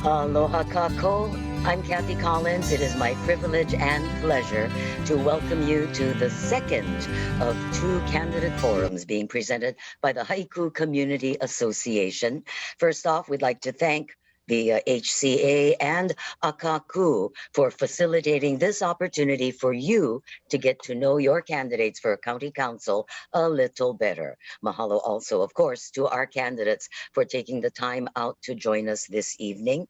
Aloha kako. I'm Kathy Collins. It is my privilege and pleasure to welcome you to the second of two candidate forums being presented by the Haiku Community Association. First off, we'd like to thank the HCA and Akaku for facilitating this opportunity for you to get to know your candidates for County Council a little better. Mahalo also, of course, to our candidates for taking the time out to join us this evening.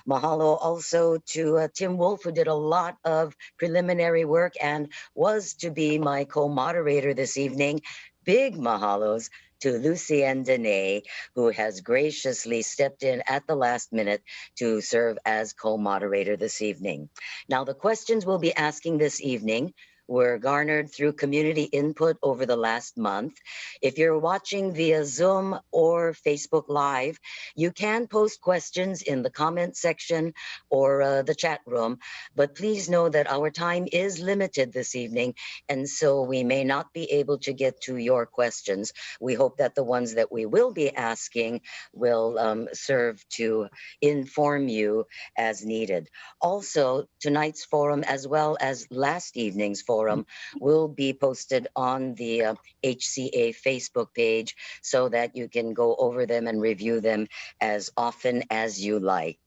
Mahalo also to Tim Wolf, who did a lot of preliminary work and was to be my co-moderator this evening. Big mahalos to Lucienne Dene, who has graciously stepped in at the last minute to serve as co-moderator this evening. Now, the questions we'll be asking this evening were garnered through community input over the last month. If you're watching via Zoom or Facebook Live, you can post questions in the comment section or the chat room, but please know that our time is limited this evening, and so we may not be able to get to your questions. We hope that the ones that we will be asking will serve to inform you as needed. Also, tonight's forum, as well as last evening's forum, will be posted on the HCA Facebook page so that you can go over them and review them as often as you like.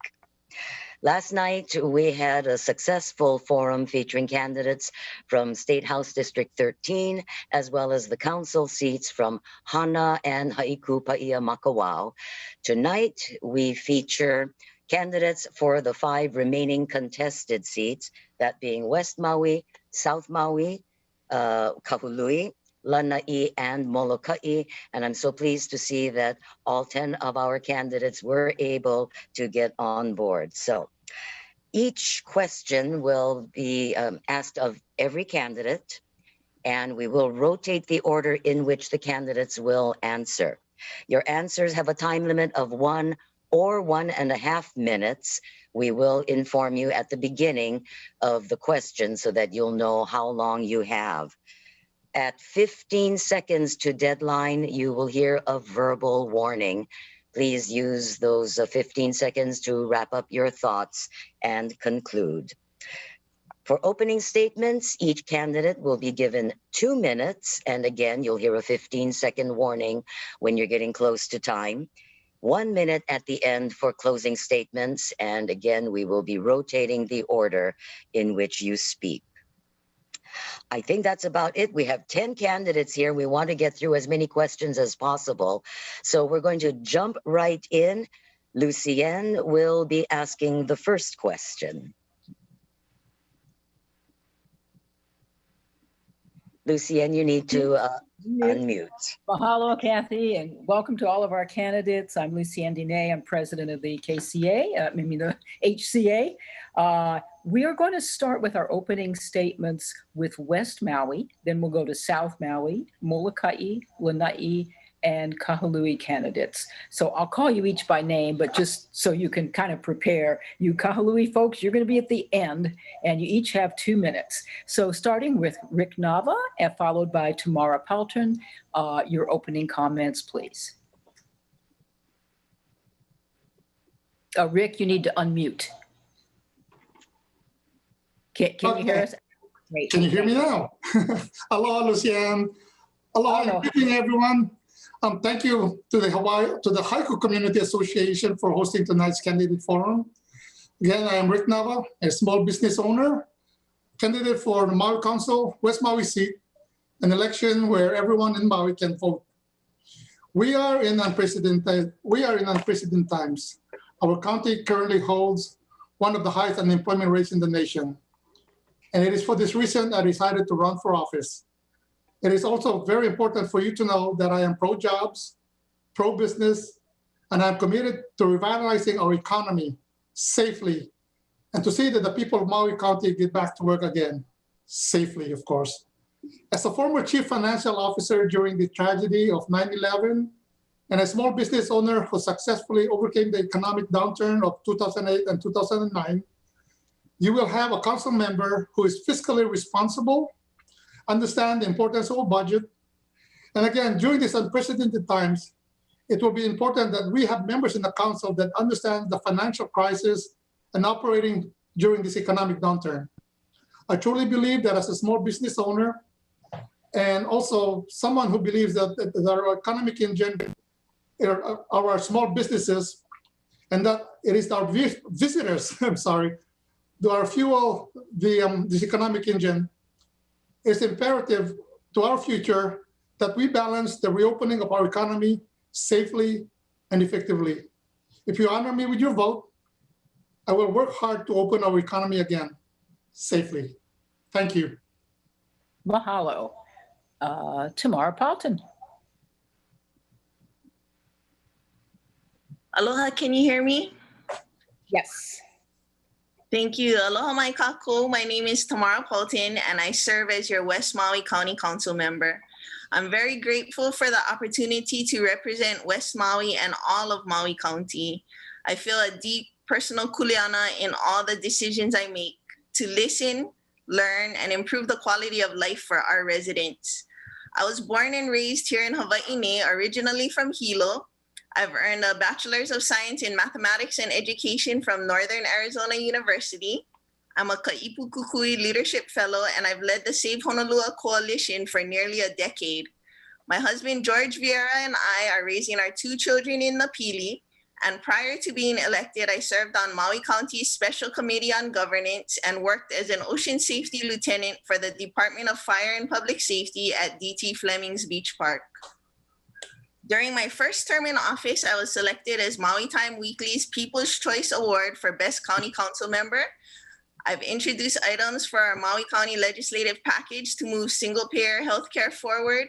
Last night, we had a successful forum featuring candidates from State House District 13, as well as the council seats from Hana and Haiku Pahia Makawao. Tonight, we feature candidates for the 5 remaining contested seats, that being West Maui, South Maui, Kahului, Lanai, and Molokai. And I'm so pleased to see that all 10 of our candidates were able to get on board. So each question will be asked of every candidate, and we will rotate the order in which the candidates will answer. Your answers have a time limit of 1 or 1.5 minutes. We will inform you at the beginning of the question so that you'll know how long you have. At 15 seconds to deadline, you will hear a verbal warning. Please use those 15 seconds to wrap up your thoughts and conclude. For opening statements, each candidate will be given 2 minutes. And again, you'll hear a 15-second warning when you're getting close to time. 1 minute at the end for closing statements. And again, we will be rotating the order in which you speak. I think that's about it. We have 10 candidates here. We want to get through as many questions as possible. So we're going to jump right in. Lucienne will be asking the first question. Lucienne, you need to unmute. Mahalo, Kathy, and welcome to all of our candidates. I'm Lucienne Dene. I'm president of the the HCA. We are going to start with our opening statements with West Maui. Then we'll go to South Maui, Molokai, Lanai, and Kahului candidates. So I'll call you each by name, but just so you can kind of prepare. You Kahului folks, you're going to be at the end, and you each have 2 minutes. So starting with Rick Nava, followed by Tamara Paltron, your opening comments, please. Rick, you need to unmute. Can you hear us? Great. Can you hear me now? Aloha, Lucienne. Aloha, good evening, everyone. Thank you to the Haiku Community Association for hosting tonight's candidate forum. Again, I am Rick Nava, a small business owner, candidate for the Maui Council, West Maui seat, an election where everyone in Maui can vote. We are in unprecedented times. Our county currently holds one of the highest unemployment rates in the nation. And it is for this reason I decided to run for office. It is also very important for you to know that I am pro-jobs, pro-business, and I'm committed to revitalizing our economy safely and to see that the people of Maui County get back to work again, safely, of course. As a former chief financial officer during the tragedy of 9/11 and a small business owner who successfully overcame the economic downturn of 2008 and 2009, you will have a council member who is fiscally responsible, understand the importance of a budget. And again, during these unprecedented times, it will be important that we have members in the council that understand the financial crisis and operating during this economic downturn. I truly believe that as a small business owner, and also someone who believes that our economic engine are our small businesses, and that it is our visitors, I'm sorry, that are fuel this economic engine. It's imperative to our future that we balance the reopening of our economy safely and effectively. If you honor me with your vote, I will work hard to open our economy again safely. Thank you. Mahalo. Tamara Paulton. Aloha, can you hear me? Yes. Thank you. Aloha mai kako. My name is Tamara Paulton, and I serve as your West Maui County Council member. I'm very grateful for the opportunity to represent West Maui and all of Maui County. I feel a deep personal kuleana in all the decisions I make to listen, learn, and improve the quality of life for our residents. I was born and raised here in Hawaii, originally from Hilo. I've earned a Bachelor's of Science in Mathematics and Education from Northern Arizona University. I'm a Ka'ipu Kukui Leadership Fellow, and I've led the Save Honolua Coalition for nearly a decade. My husband, George Vieira, and I are raising our 2 children in Napili. And prior to being elected, I served on Maui County's Special Committee on Governance and worked as an Ocean Safety Lieutenant for the Department of Fire and Public Safety at DT Fleming's Beach Park. During my first term in office, I was selected as Maui Time Weekly's People's Choice Award for Best County Council Member. I've introduced items for our Maui County legislative package to move single-payer healthcare forward,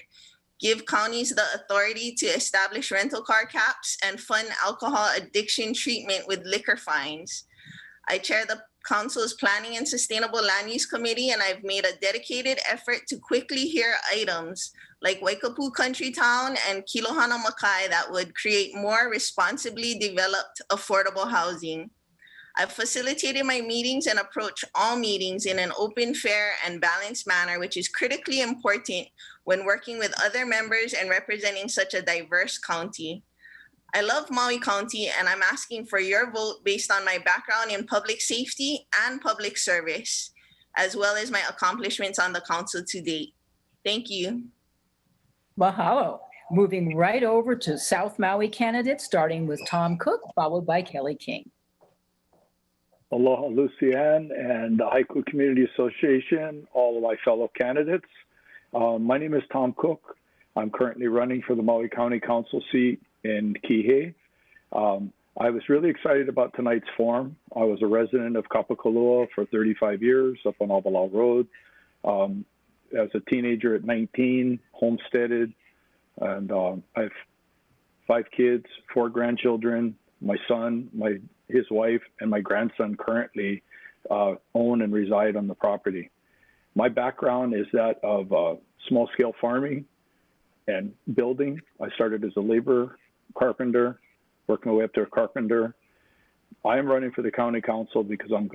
give counties the authority to establish rental car caps, and fund alcohol addiction treatment with liquor fines. I chair the Council's Planning and Sustainable Land Use Committee, and I've made a dedicated effort to quickly hear items like Waikapu Country Town and Kilohana Makai that would create more responsibly developed affordable housing. I've facilitated my meetings and approach all meetings in an open, fair, and balanced manner, which is critically important when working with other members and representing such a diverse county. I love Maui County, and I'm asking for your vote based on my background in public safety and public service, as well as my accomplishments on the council to date. Thank you. Mahalo. Moving right over to South Maui candidates, starting with Tom Cook, followed by Kelly King. Aloha, Lucianne, and the Haiku Community Association, all of my fellow candidates. My name is Tom Cook. I'm currently running for the Maui County Council seat in Kihei. I was really excited about tonight's forum. I was a resident of Kapakalua for 35 years up on Abalau Road. As a teenager at 19, homesteaded, and I have 5 kids, 4 grandchildren. My son, his wife, and my grandson currently own and reside on the property. My background is that of small-scale farming and building. I started as a laborer, carpenter, working my way up to a carpenter. I am running for the county council because I'm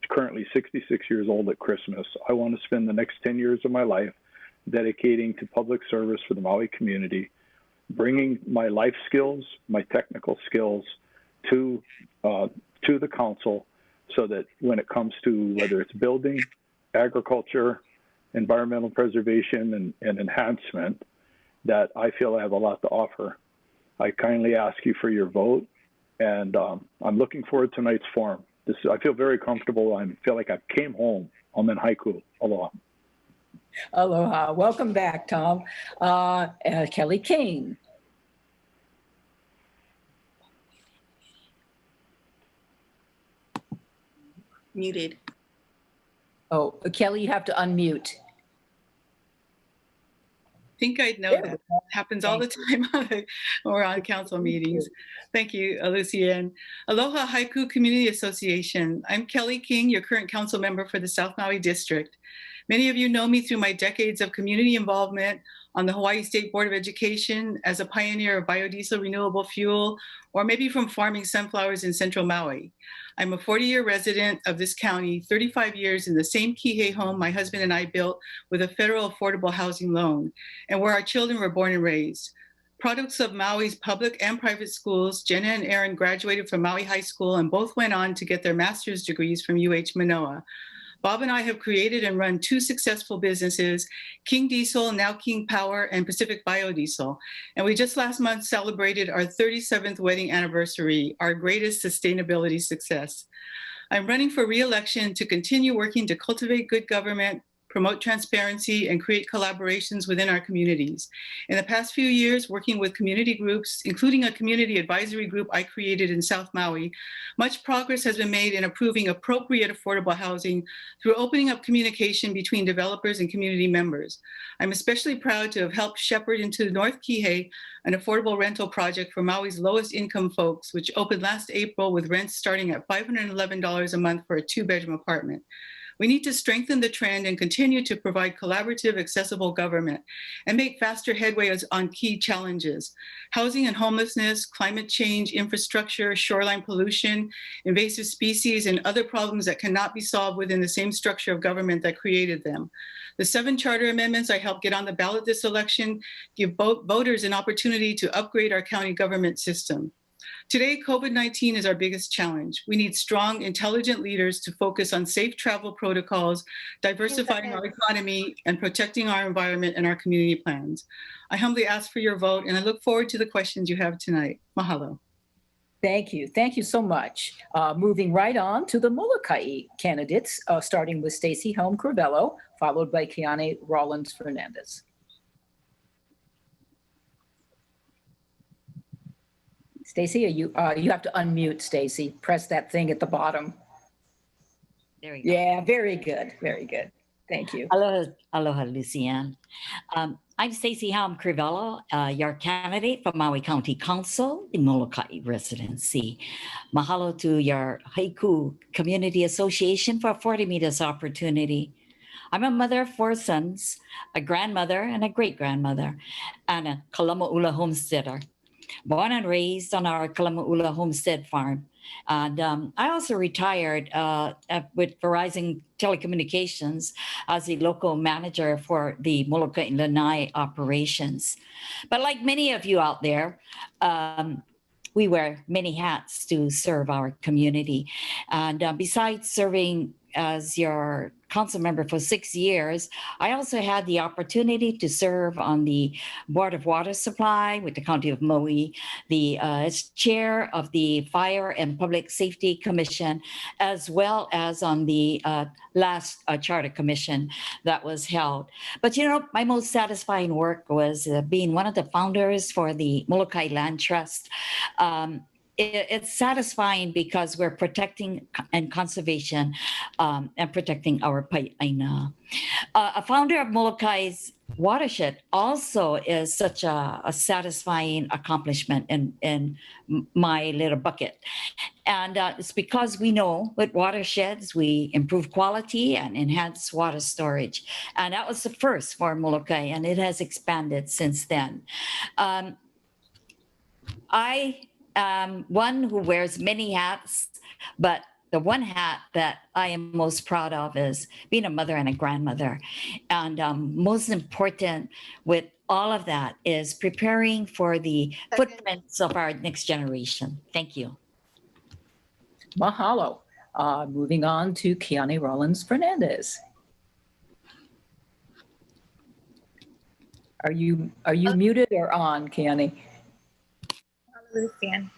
currently 66 years old at Christmas. I want to spend the next 10 years of my life dedicating to public service for the Maui community, bringing my life skills, my technical skills to the council, so that when it comes to whether it's building, agriculture, environmental preservation, and enhancement, that I feel I have a lot to offer. I kindly ask you for your vote, and I'm looking forward to tonight's forum. I feel very comfortable. I feel like I came home. I'm in Haiku. Aloha. Aloha. Welcome back, Tom. Kelly King. Muted. Oh, Kelly, you have to unmute. Think I'd know that. Happens all the time when we're on council meetings. Thank you, Lucianne. Aloha Haiku Community Association. I'm Kelly King, your current council member for the South Maui District. Many of you know me through my decades of community involvement on the Hawaii State Board of Education as a pioneer of biodiesel renewable fuel, or maybe from farming sunflowers in central Maui. I'm a 40-year resident of this county, 35 years in the same Kihei home my husband and I built with a federal affordable housing loan, and where our children were born and raised. Products of Maui's public and private schools, Jenna and Aaron graduated from Maui High School and both went on to get their master's degrees from UH Manoa. Bob and I have created and run 2 successful businesses, King Diesel, now King Power, and Pacific Biodiesel. And we just last month celebrated our 37th wedding anniversary, our greatest sustainability success. I'm running for re-election to continue working to cultivate good government, promote transparency, and create collaborations within our communities. In the past few years, working with community groups, including a community advisory group I created in South Maui, much progress has been made in approving appropriate affordable housing through opening up communication between developers and community members. I'm especially proud to have helped shepherd into North Kihei an affordable rental project for Maui's lowest income folks, which opened last April with rents starting at $511 a month for a 2-bedroom apartment. We need to strengthen the trend and continue to provide collaborative, accessible government and make faster headway on key challenges: housing and homelessness, climate change, infrastructure, shoreline pollution, invasive species, and other problems that cannot be solved within the same structure of government that created them. The 7 charter amendments I helped get on the ballot this election give voters an opportunity to upgrade our county government system. Today, COVID-19 is our biggest challenge. We need strong, intelligent leaders to focus on safe travel protocols, diversifying our economy, and protecting our environment and our community plans. I humbly ask for your vote, and I look forward to the questions you have tonight. Mahalo. Thank you. Thank you so much. Moving right on to the Molokai candidates, starting with Stacy Helm-Crivello, followed by Keaney Rollins Fernandez. Stacy, you have to unmute, Stacy. Press that thing at the bottom. There we go. Yeah, very good. Very good. Thank you. Aloha, Lucianne. I'm Stacy Helm-Crivello, your candidate for Maui County Council, the Molokai residency. Mahalo to your Haiku Community Association for affording me this opportunity. I'm a mother of 4 sons, a grandmother and a great-grandmother, and a Kalamaula homesteader. Born and raised on our Kalamaula homestead farm. And I also retired with Verizon Telecommunications as the local manager for the Molokai and Lanai operations. But like many of you out there, we wear many hats to serve our community. And besides serving as your council member for 6 years, I also had the opportunity to serve on the Board of Water Supply with the County of Maui, as chair of the Fire and Public Safety Commission, as well as on the last Charter Commission that was held. But you know, my most satisfying work was being one of the founders for the Molokai Land Trust. It's satisfying because we're protecting and conservation and protecting our pai'aina. A founder of Molokai's watershed also is such a satisfying accomplishment in my little bucket. And it's because we know with watersheds, we improve quality and enhance water storage. And that was the first for Molokai, and it has expanded since then. I one who wears many hats, but the one hat that I am most proud of is being a mother and a grandmother. And most important with all of that is preparing for the footprints of our next generation. Thank you. Mahalo. Moving on to Keaney Rollins Fernandez. Are you muted or on, Keaney? Lucian.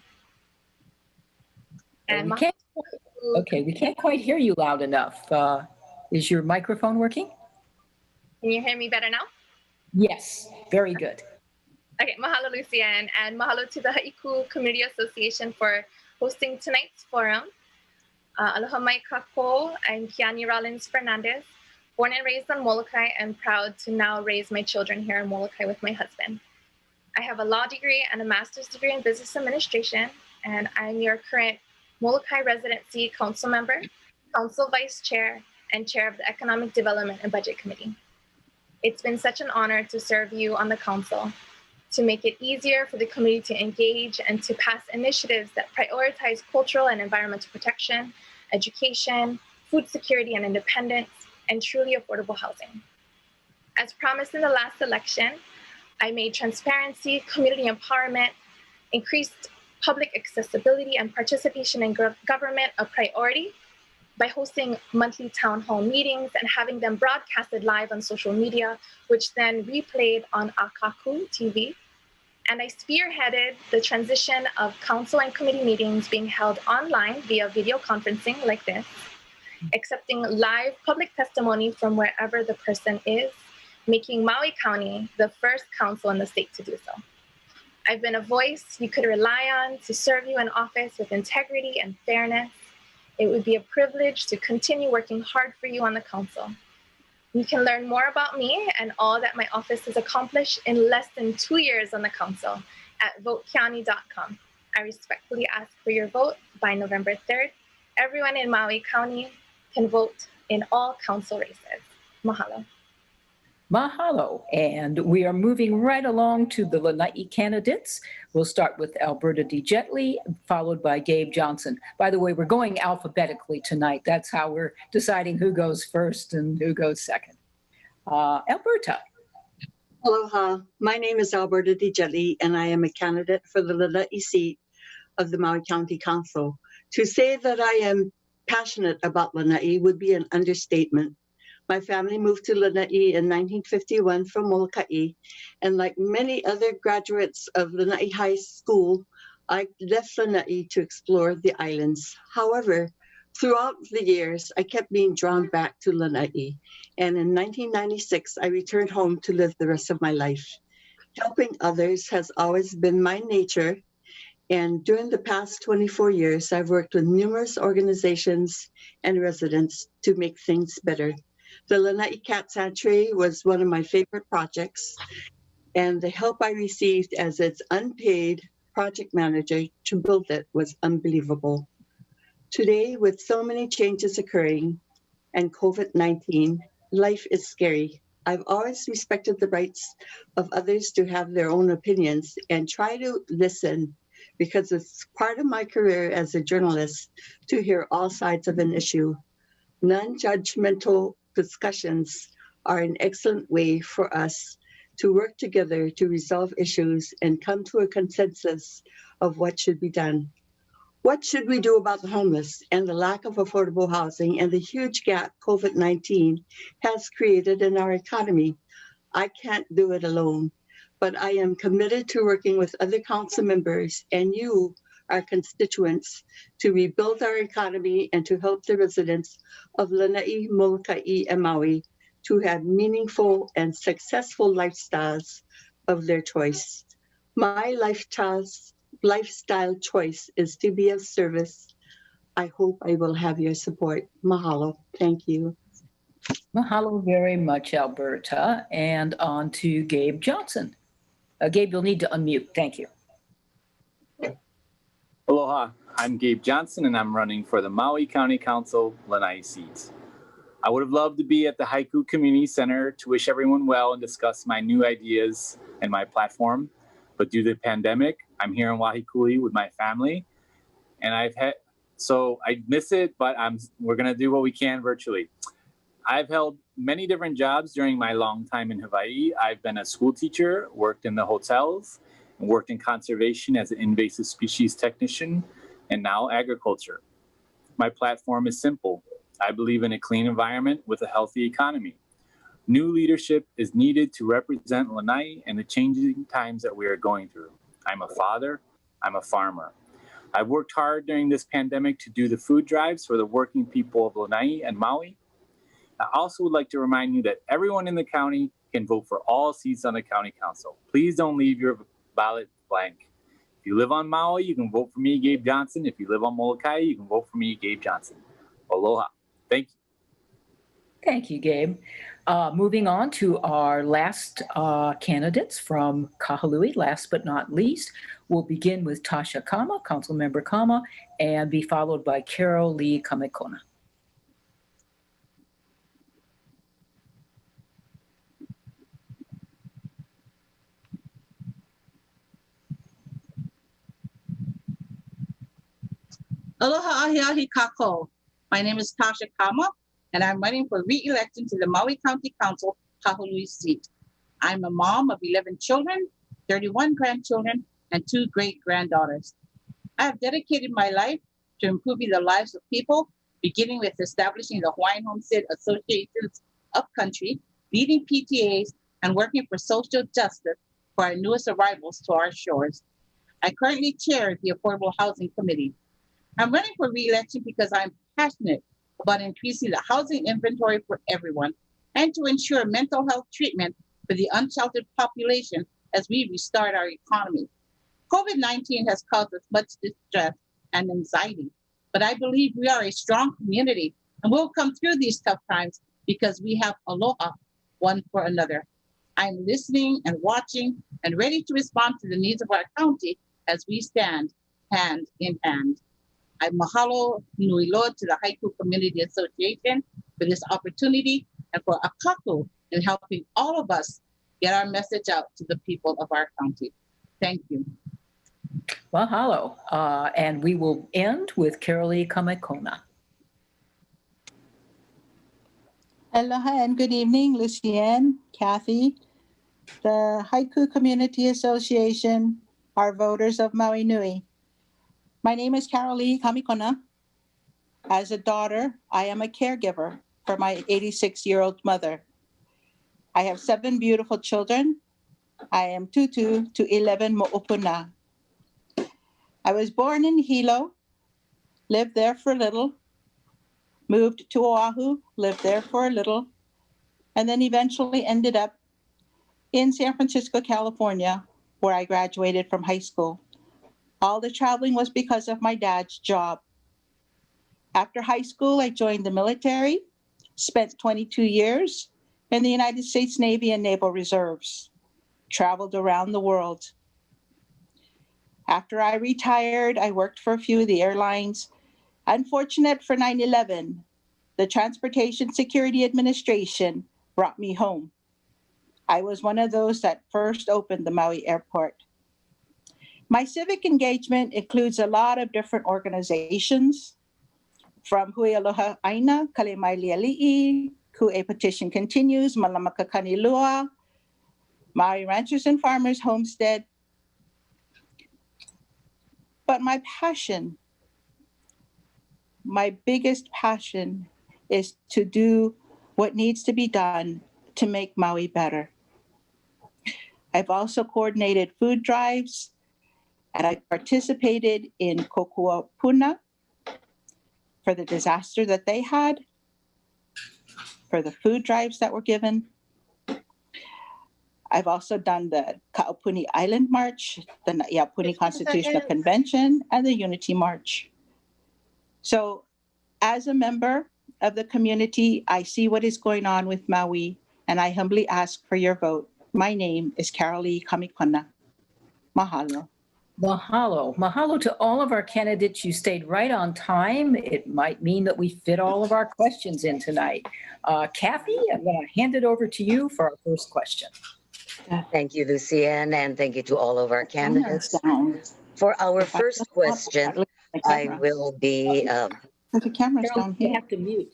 And we can't quite hear you loud enough. Is your microphone working? Can you hear me better now? Yes, very good. Okay, mahalo Lucian, and mahalo to the Haiku Community Association for hosting tonight's forum. Aloha mai kako, I'm Keaney Rollins Fernandez, born and raised on Molokai and proud to now raise my children here in Molokai with my husband. I have a law degree and a master's degree in business administration, and I'm your current Molokai residency council member, council vice chair, and chair of the Economic Development and Budget Committee. It's been such an honor to serve you on the council, to make it easier for the community to engage and to pass initiatives that prioritize cultural and environmental protection, education, food security and independence, and truly affordable housing. As promised in the last election, I made transparency, community empowerment, increased public accessibility, and participation in government a priority by hosting monthly town hall meetings and having them broadcasted live on social media, which then replayed on Akaku TV. And I spearheaded the transition of council and committee meetings being held online via video conferencing like this, accepting live public testimony from wherever the person is, making Maui County the first council in the state to do so. I've been a voice you could rely on to serve you in office with integrity and fairness. It would be a privilege to continue working hard for you on the council. You can learn more about me and all that my office has accomplished in less than 2 years on the council at votekeaney.com. I respectfully ask for your vote by November 3rd. Everyone in Maui County can vote in all council races. Mahalo. Mahalo. And we are moving right along to the Lanai candidates. We'll start with Alberta Digili, followed by Gabe Johnson. By the way, we're going alphabetically tonight. That's how we're deciding who goes first and who goes second. Alberta. Aloha. My name is Alberta Digili, and I am a candidate for the Lanai seat of the Maui County Council. To say that I am passionate about Lanai would be an understatement. My family moved to Lanai in 1951 from Molokai, and like many other graduates of Lanai High School, I left Lanai to explore the islands. However, throughout the years, I kept being drawn back to Lanai, and in 1996, I returned home to live the rest of my life. Helping others has always been my nature, and during the past 24 years, I've worked with numerous organizations and residents to make things better. The Lanai Cat Sanctuary was one of my favorite projects, and the help I received as its unpaid project manager to build it was unbelievable. Today, with so many changes occurring and COVID-19, life is scary. I've always respected the rights of others to have their own opinions and try to listen, because it's part of my career as a journalist to hear all sides of an issue. Non-judgmental discussions are an excellent way for us to work together to resolve issues and come to a consensus of what should be done. What should we do about the homeless and the lack of affordable housing and the huge gap COVID-19 has created in our economy? I can't do it alone, but I am committed to working with other council members and you, our constituents, to rebuild our economy and to help the residents of Lanai, Molokai, and Maui to have meaningful and successful lifestyles of their choice. My lifestyle choice is to be of service. I hope I will have your support. Mahalo. Thank you. Mahalo very much, Alberta. And on to Gabe Johnson. Gabe, you'll need to unmute. Thank you. Aloha, I'm Gabe Johnson and I'm running for the Maui County Council Lanai seat. I would have loved to be at the Haiku Community Center to wish everyone well and discuss my new ideas and my platform. But due to the pandemic, I'm here in Wahikuli with my family. And I miss it, but we're gonna do what we can virtually. I've held many different jobs during my long time in Hawaii. I've been a school teacher, worked in the hotels, and worked in conservation as an invasive species technician, and now agriculture. My platform is simple. I believe in a clean environment with a healthy economy. New leadership is needed to represent Lanai and the changing times that we are going through. I'm a father, I'm a farmer. I've worked hard during this pandemic to do the food drives for the working people of Lanai and Maui. I also would like to remind you that everyone in the county can vote for all seats on the county council. Please don't leave your ballot blank. If you live on Maui, you can vote for me, Gabe Johnson. If you live on Molokai, you can vote for me, Gabe Johnson. Aloha. Thank you. Thank you, Gabe. Moving on to our last candidates from Kahului, last but not least, we'll begin with Tasha Kama, Councilmember Kama, and be followed by Carolee Kamekona. Aloha ahiahi kako. My name is Tasha Kama, and I'm running for re-election to the Maui County Council Kahului seat. I'm a mom of 11 children, 31 grandchildren, and 2 great-granddaughters. I have dedicated my life to improving the lives of people, beginning with establishing the Hawaiian Homestead Association's Upcountry, leading PTAs, and working for social justice for our newest arrivals to our shores. I currently chair the Affordable Housing Committee. I'm running for re-election because I'm passionate about increasing the housing inventory for everyone and to ensure mental health treatment for the unsheltered population as we restart our economy. COVID-19 has caused us much distress and anxiety, but I believe we are a strong community and we'll come through these tough times because we have aloha one for another. I'm listening and watching and ready to respond to the needs of our county as we stand hand in hand. I mahalo nui loa to the Haiku Community Association for this opportunity and for Akaku in helping all of us get our message out to the people of our county. Thank you. Mahalo. And we will end with Carolee Kamekona. Aloha and good evening, Lucienne, Kathy, the Haiku Community Association, our voters of Maui Nui. My name is Carolee Kamekona. As a daughter, I am a caregiver for my 86-year-old mother. I have 7 beautiful children. I am tutu to 11 mo'opuna. I was born in Hilo, lived there for a little, moved to Oahu, lived there for a little, and then eventually ended up in San Francisco, California, where I graduated from high school. All the traveling was because of my dad's job. After high school, I joined the military, spent 22 years in the United States Navy and Naval Reserves, traveled around the world. After I retired, I worked for a few of the airlines. Unfortunate for 9/11, the Transportation Security Administration brought me home. I was one of those that first opened the Maui airport. My civic engagement includes a lot of different organizations, from Hui Aloha Aina, Kale Mai Liali'i, Ku'e Petition Continues, Malamaka Kanilua, Maui Ranchers and Farmers Homestead. But my passion, my biggest passion, is to do what needs to be done to make Maui better. I've also coordinated food drives, and I participated in Kokua Puna for the disaster that they had, for the food drives that were given. I've also done the Ka'apuni Island March, the Na'iapuni Constitutional Convention, and the Unity March. So as a member of the community, I see what is going on with Maui, and I humbly ask for your vote. My name is Carolee Kamekona. Mahalo. Mahalo. Mahalo to all of our candidates. You stayed right on time. It might mean that we fit all of our questions in tonight. Kathy, I'm going to hand it over to you for our first question. Thank you, Lucienne, and thank you to all of our candidates. For our first question, I will be... The camera's down here. You have to mute.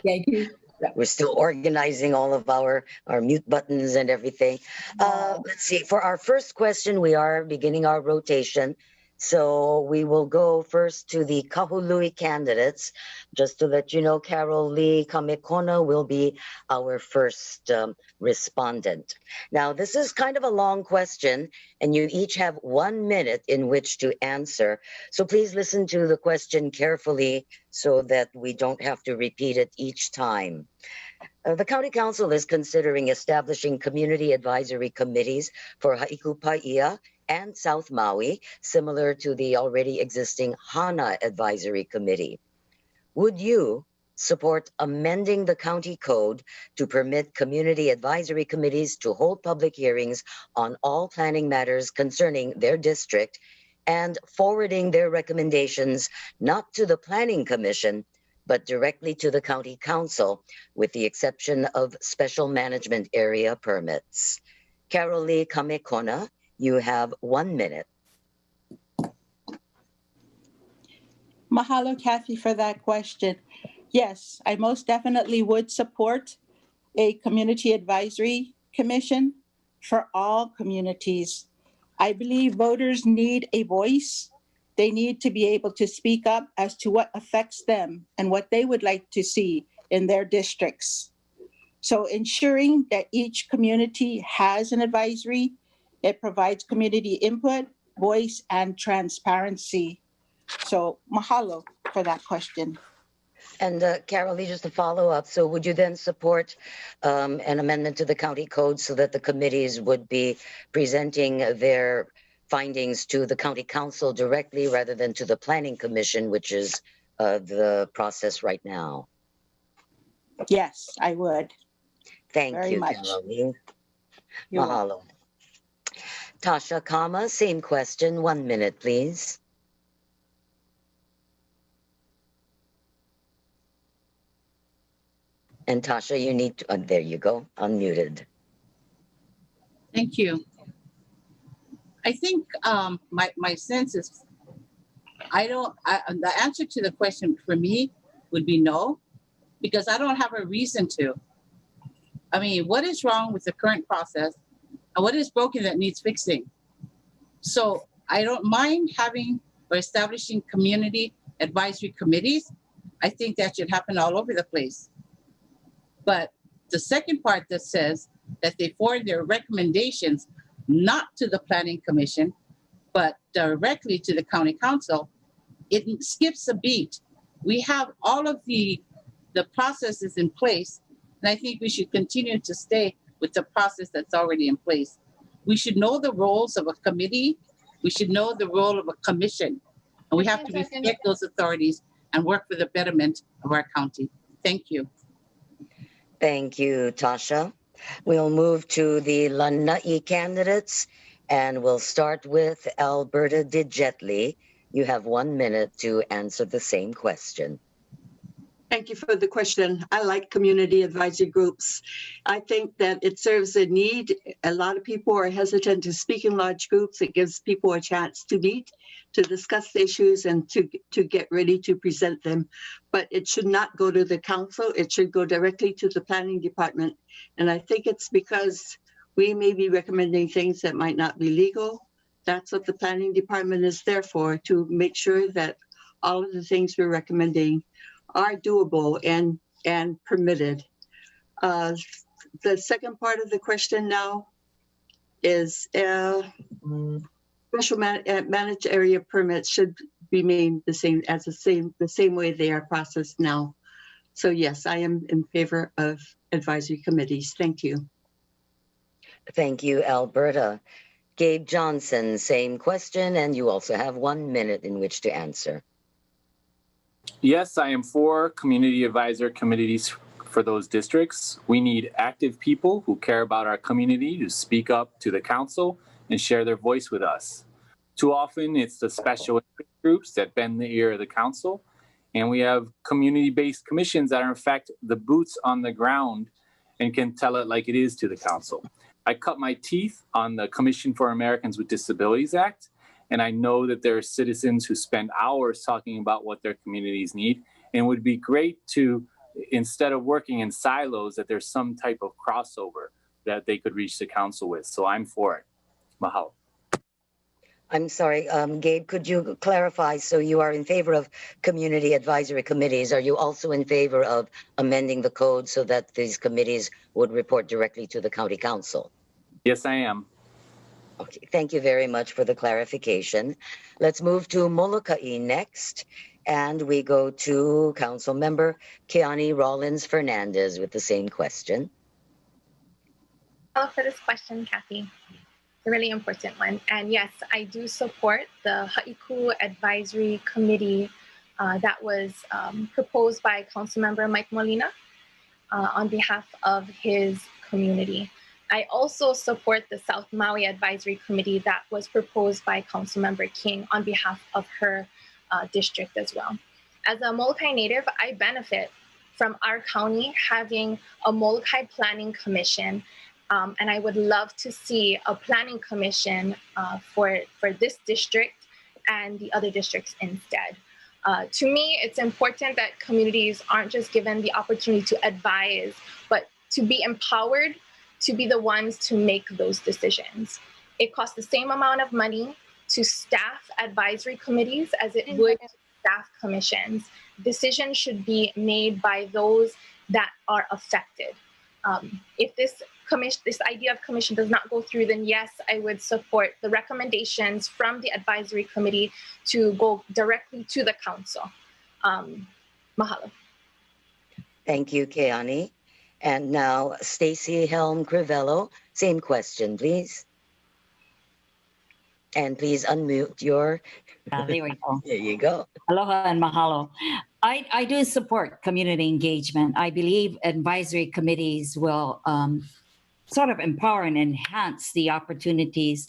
Thank you. We're still organizing all of our mute buttons and everything. Let's see. For our first question, we are beginning our rotation. So we will go first to the Kahului candidates. Just to let you know, Carolee Kamekona will be our first respondent. Now, this is kind of a long question, and you each have 1 minute in which to answer. So please listen to the question carefully so that we don't have to repeat it each time. The County Council is considering establishing community advisory committees for Haiku Pahia and South Maui, similar to the already existing Hana Advisory Committee. Would you support amending the county code to permit community advisory committees to hold public hearings on all planning matters concerning their district and forwarding their recommendations not to the Planning Commission, but directly to the County Council, with the exception of special management area permits? Carolee Kamekona, you have 1 minute. Mahalo, Kathy, for that question. Yes, I most definitely would support a community advisory commission for all communities. I believe voters need a voice. They need to be able to speak up as to what affects them and what they would like to see in their districts. So ensuring that each community has an advisory, it provides community input, voice, and transparency. So mahalo for that question. And Carolee, just to follow up, so would you then support an amendment to the county code so that the committees would be presenting their findings to the county council directly rather than to the planning commission, which is the process right now? Yes, I would. Thank Very you, much. Carolee. You're Mahalo. Tasha Kama, same question, 1 minute, please. And Tasha, you need to, there you go, unmuted. Thank you. I think my sense is the answer to the question for me would be no, because I don't have a reason to. I mean, what is wrong with the current process and what is broken that needs fixing? So I don't mind having or establishing community advisory committees. I think that should happen all over the place. But the second part that says that they forward their recommendations not to the planning commission, but directly to the county council, it skips a beat. We have all of the processes in place, and I think we should continue to stay with the process that's already in place. We should know the roles of a committee. We should know the role of a commission, and we have to respect those authorities and work for the betterment of our county. Thank you. Thank you, Tasha. We'll move to the Lanai candidates, and we'll start with Alberta Digili. You have 1 minute to answer the same question. Thank you for the question. I like community advisory groups. I think that it serves a need. A lot of people are hesitant to speak in large groups. It gives people a chance to meet, to discuss the issues, and to get ready to present them. But it should not go to the council. It should go directly to the planning department. And I think it's because we may be recommending things that might not be legal. That's what the planning department is there for, to make sure that all of the things we're recommending are doable and permitted. The second part of the question now is special managed area permits should remain the same way they are processed now. So yes, I am in favor of advisory committees. Thank you. Thank you, Alberta. Gabe Johnson, same question, and you also have 1 minute in which to answer. Yes, I am for community advisor committees for those districts. We need active people who care about our community to speak up to the council and share their voice with us. Too often, it's the special interest groups that bend the ear of the council, and we have community-based commissions that are in fact the boots on the ground and can tell it like it is to the council. I cut my teeth on the Commission for Americans with Disabilities Act, and I know that there are citizens who spend hours talking about what their communities need, and it would be great to, instead of working in silos, that there's some type of crossover that they could reach the council with. So I'm for it. Mahalo. I'm sorry, Gabe, could you clarify? So you are in favor of community advisory committees. Are you also in favor of amending the code so that these committees would report directly to the county council? Yes, I am. Okay, thank you very much for the clarification. Let's move to Molokai next. And we go to Council Member Keaney Rollins Fernandez with the same question. Hello for this question, Kathy. A really important one. And yes, I do support the Haiku Advisory Committee that was proposed by Councilmember Mike Molina on behalf of his community. I also support the South Maui Advisory Committee that was proposed by Councilmember King on behalf of her district as well. As a Molokai native, I benefit from our county having a Molokai Planning Commission, and I would love to see a planning commission for this district and the other districts instead. To me, it's important that communities aren't just given the opportunity to advise, but to be empowered to be the ones to make those decisions. It costs the same amount of money to staff advisory committees as it would to staff commissions. Decisions should be made by those that are affected. If this idea of commission does not go through, then yes, I would support the recommendations from the advisory committee to go directly to the council. Mahalo. Thank you, Keaney. And now, Stacy Helm Crivello, same question, please. And please unmute your. There we go. There you go. Aloha and mahalo. I do support community engagement. I believe advisory committees will sort of empower and enhance the opportunities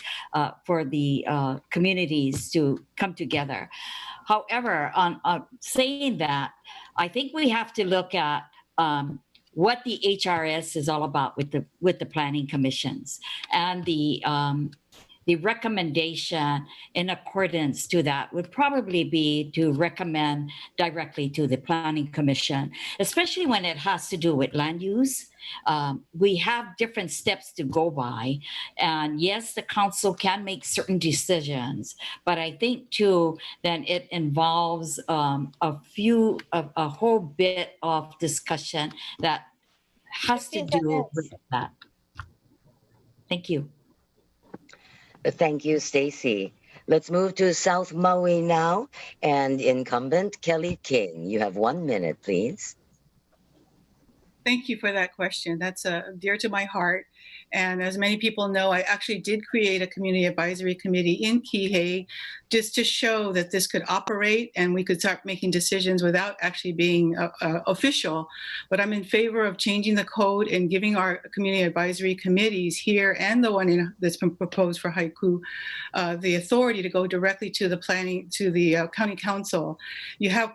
for the communities to come together. However, on saying that, I think we have to look at what the HRS is all about with the planning commissions, and the recommendation in accordance to that would probably be to recommend directly to the Planning Commission, especially when it has to do with land use. We have different steps to go by. And yes, the council can make certain decisions, but I think too, then it involves a whole bit of discussion that has to do with that. Thank you. Thank you, Stacy. Let's move to South Maui now. And incumbent Kelly King, you have 1 minute, please. Thank you for that question. That's dear to my heart. And as many people know, I actually did create a community advisory committee in Kihei just to show that this could operate and we could start making decisions without actually being official. But I'm in favor of changing the code and giving our community advisory committees here and the one that's been proposed for Haiku the authority to go directly to the county council. You have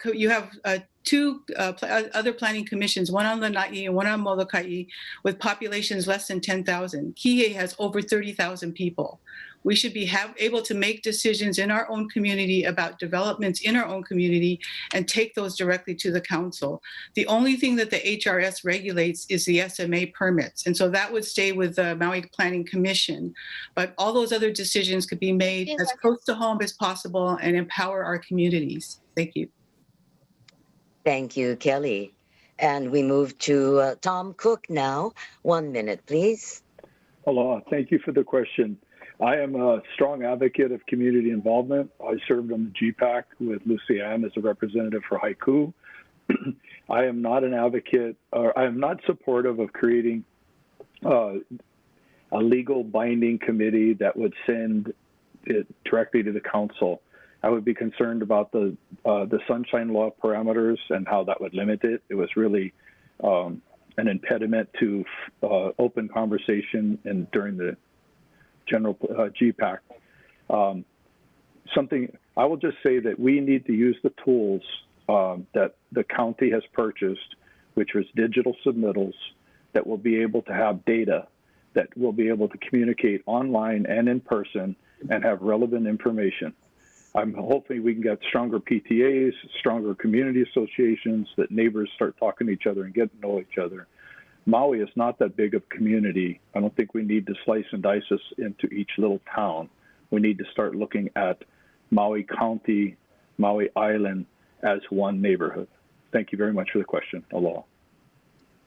two other planning commissions, one on Lanai and one on Molokai, with populations less than 10,000. Kihei has over 30,000 people. We should be able to make decisions in our own community about developments in our own community and take those directly to the council. The only thing that the HRS regulates is the SMA permits. And so that would stay with the Maui Planning Commission. But all those other decisions could be made as close to home as possible and empower our communities. Thank you. Thank you, Kelly. And we move to Tom Cook now. 1 minute, please. Aloha. Thank you for the question. I am a strong advocate of community involvement. I served on the GPAC with Lucianne as a representative for Haiku. I am not an advocate, or I am not supportive of creating a legal binding committee that would send it directly to the council. I would be concerned about the Sunshine Law parameters and how that would limit it. It was really an impediment to open conversation and during the general GPAC. I will just say that we need to use the tools that the county has purchased, which was digital submittals that will be able to have data that will be able to communicate online and in person and have relevant information. I'm hoping we can get stronger PTAs, stronger community associations, that neighbors start talking to each other and get to know each other. Maui is not that big of a community. I don't think we need to slice and dice us into each little town. We need to start looking at Maui County, Maui Island as one neighborhood. Thank you very much for the question. Aloha.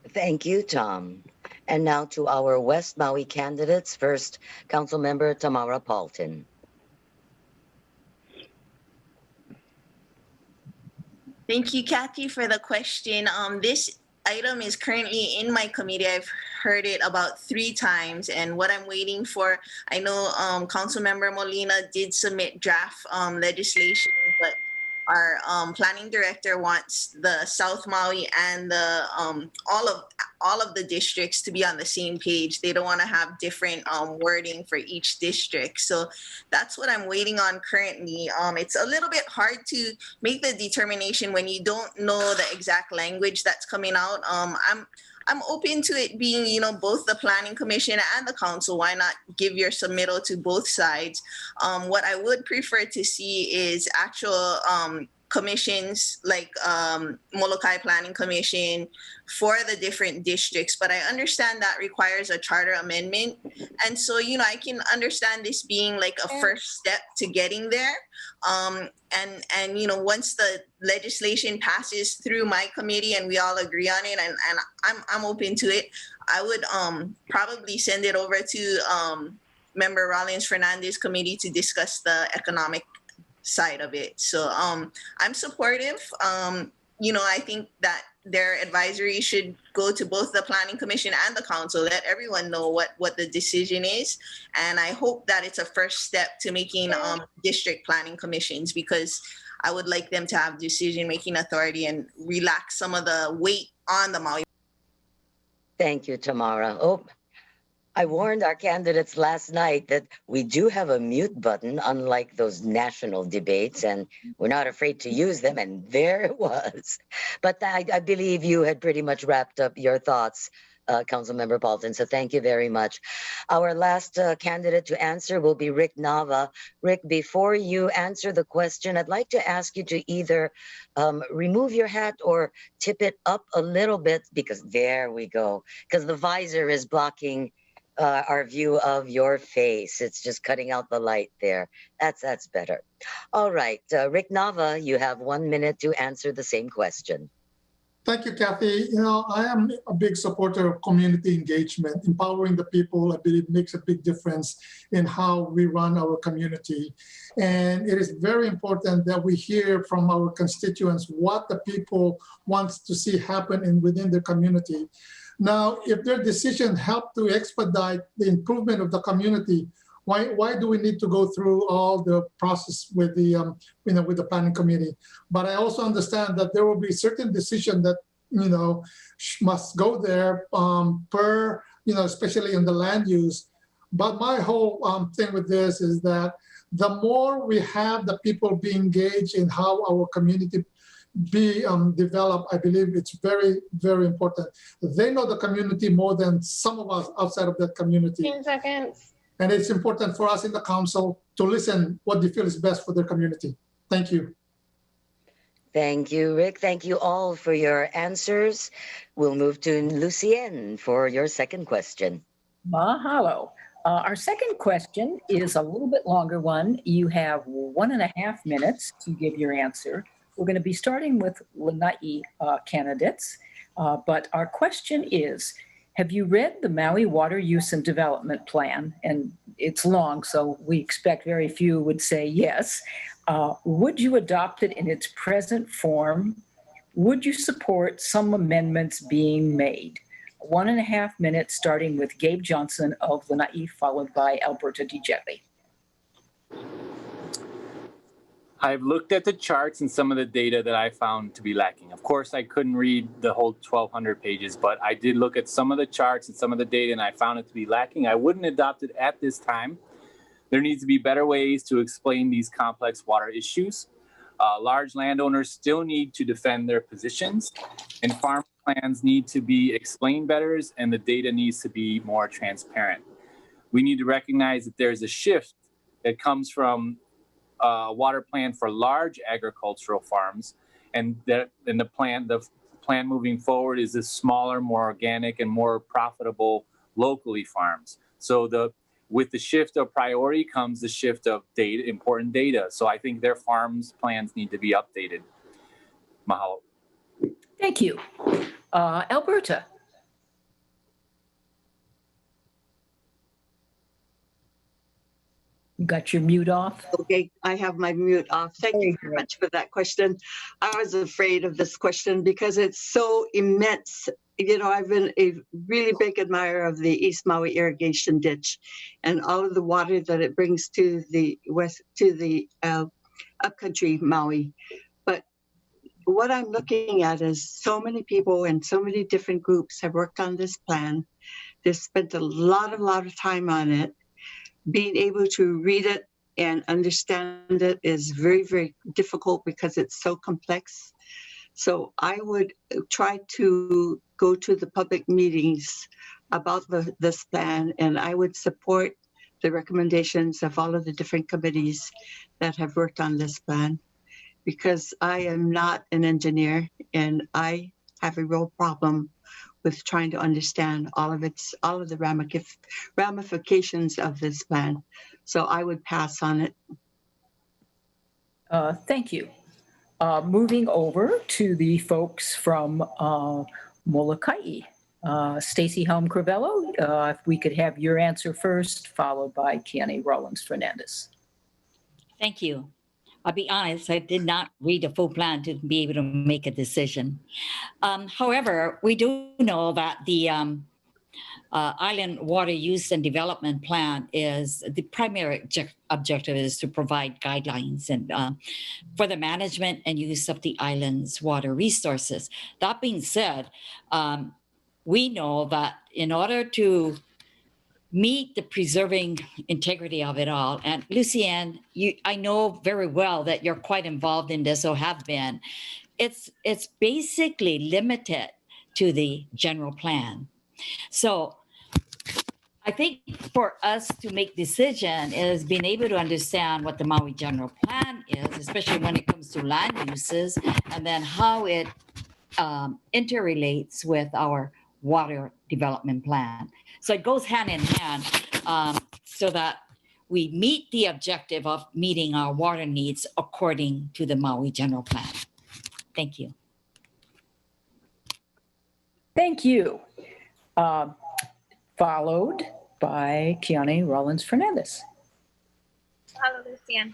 Thank you, Tom. And now to our West Maui candidates. First, Councilmember Tamara Paulton. Thank you, Kathy, for the question. This item is currently in my committee. I've heard it about 3 times, and what I'm waiting for, I know Councilmember Molina did submit draft legislation, but our planning director wants the South Maui and the all of the districts to be on the same page. They don't want to have different wording for each district. So that's what I'm waiting on currently. It's a little bit hard to make the determination when you don't know the exact language that's coming out. I'm open to it being, both the Planning Commission and the Council. Why not give your submittal to both sides? What I would prefer to see is actual commissions like Molokai Planning Commission for the different districts, but I understand that requires a charter amendment. And so, you know, I can understand this being like a first step to getting there. And you know, once the legislation passes through my committee and we all agree on it, and I'm open to it, I would probably send it over to Member Rollins Fernandez committee to discuss the economic side of it. So I'm supportive. You know, I think that their advisory should go to both the Planning Commission and the Council, let everyone know what the decision is. And I hope that it's a first step to making district planning commissions, because I would like them to have decision-making authority and relax some of the weight on the Maui. Thank you, Tamara. Oh, I warned our candidates last night that we do have a mute button, unlike those national debates, and we're not afraid to use them, and there it was. But I believe you had pretty much wrapped up your thoughts, Councilmember Paulton, so thank you very much. Our last candidate to answer will be Rick Nava. Rick, before you answer the question, I'd like to ask you to either remove your hat or tip it up a little bit, because there we go, because the visor is blocking our view of your face. It's just cutting out the light there. That's better. All right, Rick Nava, you have 1 minute to answer the same question. Thank you, Kathy. You know, I am a big supporter of community engagement. Empowering the people, I believe, makes a big difference in how we run our community. And it is very important that we hear from our constituents what the people want to see happen within their community. Now, if their decision help to expedite the improvement of the community, why do we need to go through all the process with the with the planning committee? But I also understand that there will be certain decision that must go there per especially in the land use. But my whole thing with this is that the more we have the people be engaged in how our community be developed, I believe it's very, very important. They know the community more than some of us outside of that community. 10 seconds. And it's important for us in the council to listen what they feel is best for their community. Thank you. Thank you, Rick. Thank you all for your answers. We'll move to Lucienne for your second question. Mahalo. Our second question is a little bit longer one. You have 1.5 minutes to give your answer. We're going to be starting with Lanai candidates, but our question is, have you read the Maui Water Use and Development Plan? And it's long, so we expect very few would say yes. Would you adopt it in its present form? Would you support some amendments being made? 1.5 minutes, starting with Gabe Johnson of Lanai, followed by Alberta Digili. I've looked at the charts and some of the data that I found to be lacking. Of course, I couldn't read the whole 1,200 pages, but I did look at some of the charts and some of the data, and I found it to be lacking. I wouldn't adopt it at this time. There needs to be better ways to explain these complex water issues. Large landowners still need to defend their positions, and farm plans need to be explained better, and the data needs to be more transparent. We need to recognize that there's a shift that comes from water plan for large agricultural farms, and the plan moving forward is this smaller, more organic, and more profitable locally farms. So with the shift of priority comes the shift of data, important data. So I think their farms plans need to be updated. Mahalo. Thank you. Alberta. You got your mute off? Okay, I have my mute off. Thank you very much for that question. I was afraid of this question because it's so immense. I've been a really big admirer of the East Maui irrigation ditch and all of the water that it brings to the west, to the upcountry Maui. But what I'm looking at is so many people and so many different groups have worked on this plan. They've spent a lot of time on it. Being able to read it and understand it is very, very difficult because it's so complex. So I would try to go to the public meetings about this plan, and I would support the recommendations of all of the different committees that have worked on this plan. because I am not an engineer and I have a real problem with trying to understand all of the ramifications of this plan. So I would pass on it. Thank you. Moving over to the folks from Molokai. Stacy Helm Crivello, if we could have your answer first, followed by Keaney Rollins Fernandez. Thank you. I'll be honest, I did not read the full plan to be able to make a decision. However, we do know that the Island Water Use and Development Plan is the primary objective is to provide guidelines and for the management and use of the island's water resources. That being said, we know that in order to meet the preserving integrity of it all, and Lucianne, I know very well that you're quite involved in this or have been. It's basically limited to the general plan. So I think for us to make decision is being able to understand what the Maui general plan is, especially when it comes to land uses, and then how it interrelates with our water development plan. So it goes hand in hand so that we meet the objective of meeting our water needs according to the Maui general plan. Thank you. Thank you. Followed by Keaney Rollins Fernandez. Hello, Lucianne.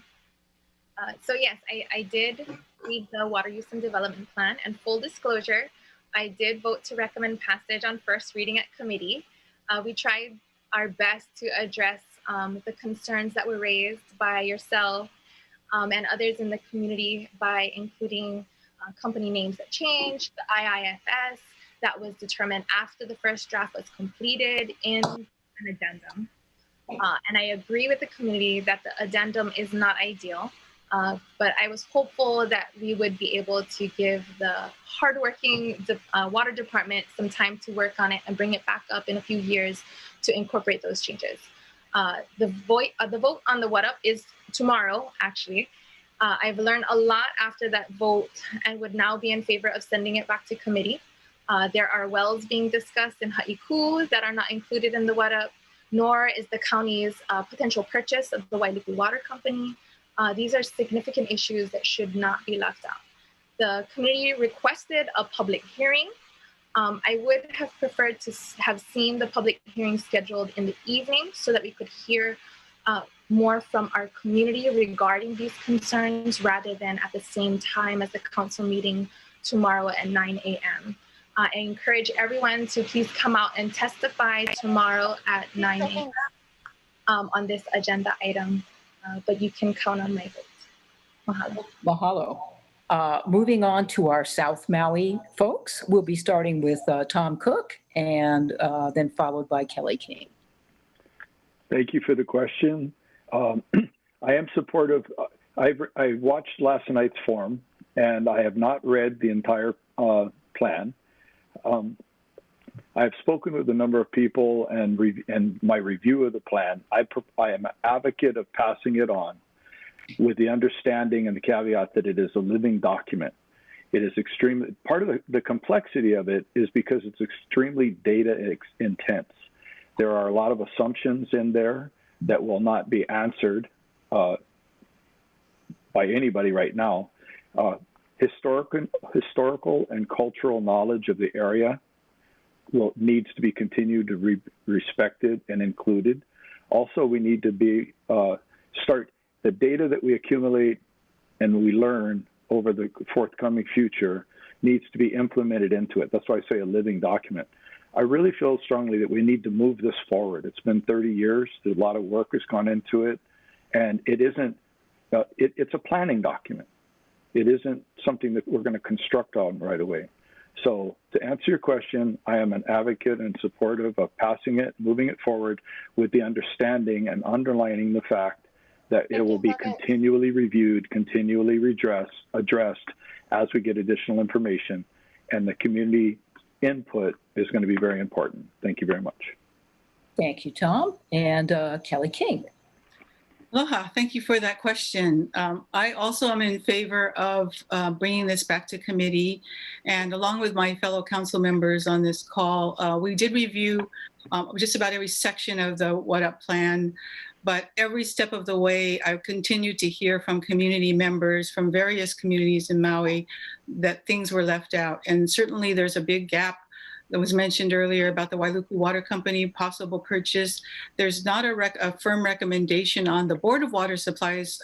So yes, I did read the Water Use and Development Plan, and full disclosure, I did vote to recommend passage on first reading at committee. We tried our best to address the concerns that were raised by yourself and others in the community by including company names that changed, the IIFS that was determined after the first draft was completed in an addendum. And I agree with the community that the addendum is not ideal, but I was hopeful that we would be able to give the hardworking water department some time to work on it and bring it back up in a few years to incorporate those changes. The vote on the what up is tomorrow, actually. I've learned a lot after that vote and would now be in favor of sending it back to committee. There are wells being discussed in Haiku that are not included in the what up, nor is the county's potential purchase of the Wailuku Water Company. These are significant issues that should not be left out. The committee requested a public hearing. I would have preferred to have seen the public hearing scheduled in the evening so that we could hear more from our community regarding these concerns rather than at the same time as the council meeting tomorrow at 9 a.m. I encourage everyone to please come out and testify tomorrow at 9 a.m. On this agenda item, but you can count on my vote. Mahalo. Mahalo. Moving on to our South Maui folks, we'll be starting with Tom Cook and then followed by Kelly King. Thank you for the question. I am supportive. I watched last night's forum, and I have not read the entire plan. I've spoken with a number of people, and my review of the plan, I am an advocate of passing it on with the understanding and the caveat that it is a living document. It is extremely, part of the complexity of it is because it's extremely data intense. There are a lot of assumptions in there that will not be answered by anybody right now. Historical and cultural knowledge of the area needs to be continued to be respected and included. Also, we need to start the data that we accumulate and we learn over the forthcoming future needs to be implemented into it. That's why I say a living document. I really feel strongly that we need to move this forward. It's been 30 years. A lot of work has gone into it, and it isn't. It's a planning document. It isn't something that we're going to construct on right away. So to answer your question, I am an advocate and supportive of passing it, moving it forward with the understanding and underlining the fact that it will be continually reviewed, continually addressed as we get additional information, and the community input is going to be very important. Thank you very much. Thank you, Tom. And Kelly King. Aloha, thank you for that question. I also am in favor of bringing this back to committee. And along with my fellow council members on this call, we did review just about every section of the What Up plan. But every step of the way, I've continued to hear from community members from various communities in Maui that things were left out. And certainly there's a big gap that was mentioned earlier about the Wailuku Water Company possible purchase. There's not a firm recommendation on the Board of Water Supply's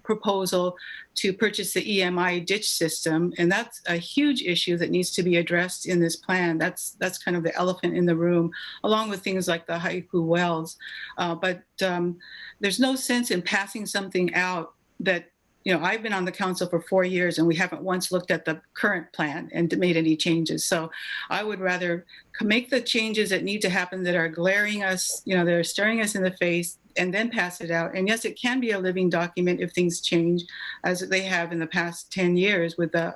proposal to purchase the EMI ditch system, and that's a huge issue that needs to be addressed in this plan. That's kind of the elephant in the room, along with things like the Haiku wells. But there's no sense in passing something out that, you know, I've been on the council for 4 years and we haven't once looked at the current plan and made any changes. So I would rather make the changes that need to happen that are glaring us, you know, that are staring us in the face, and then pass it out. And yes, it can be a living document if things change, as they have in the past 10 years with the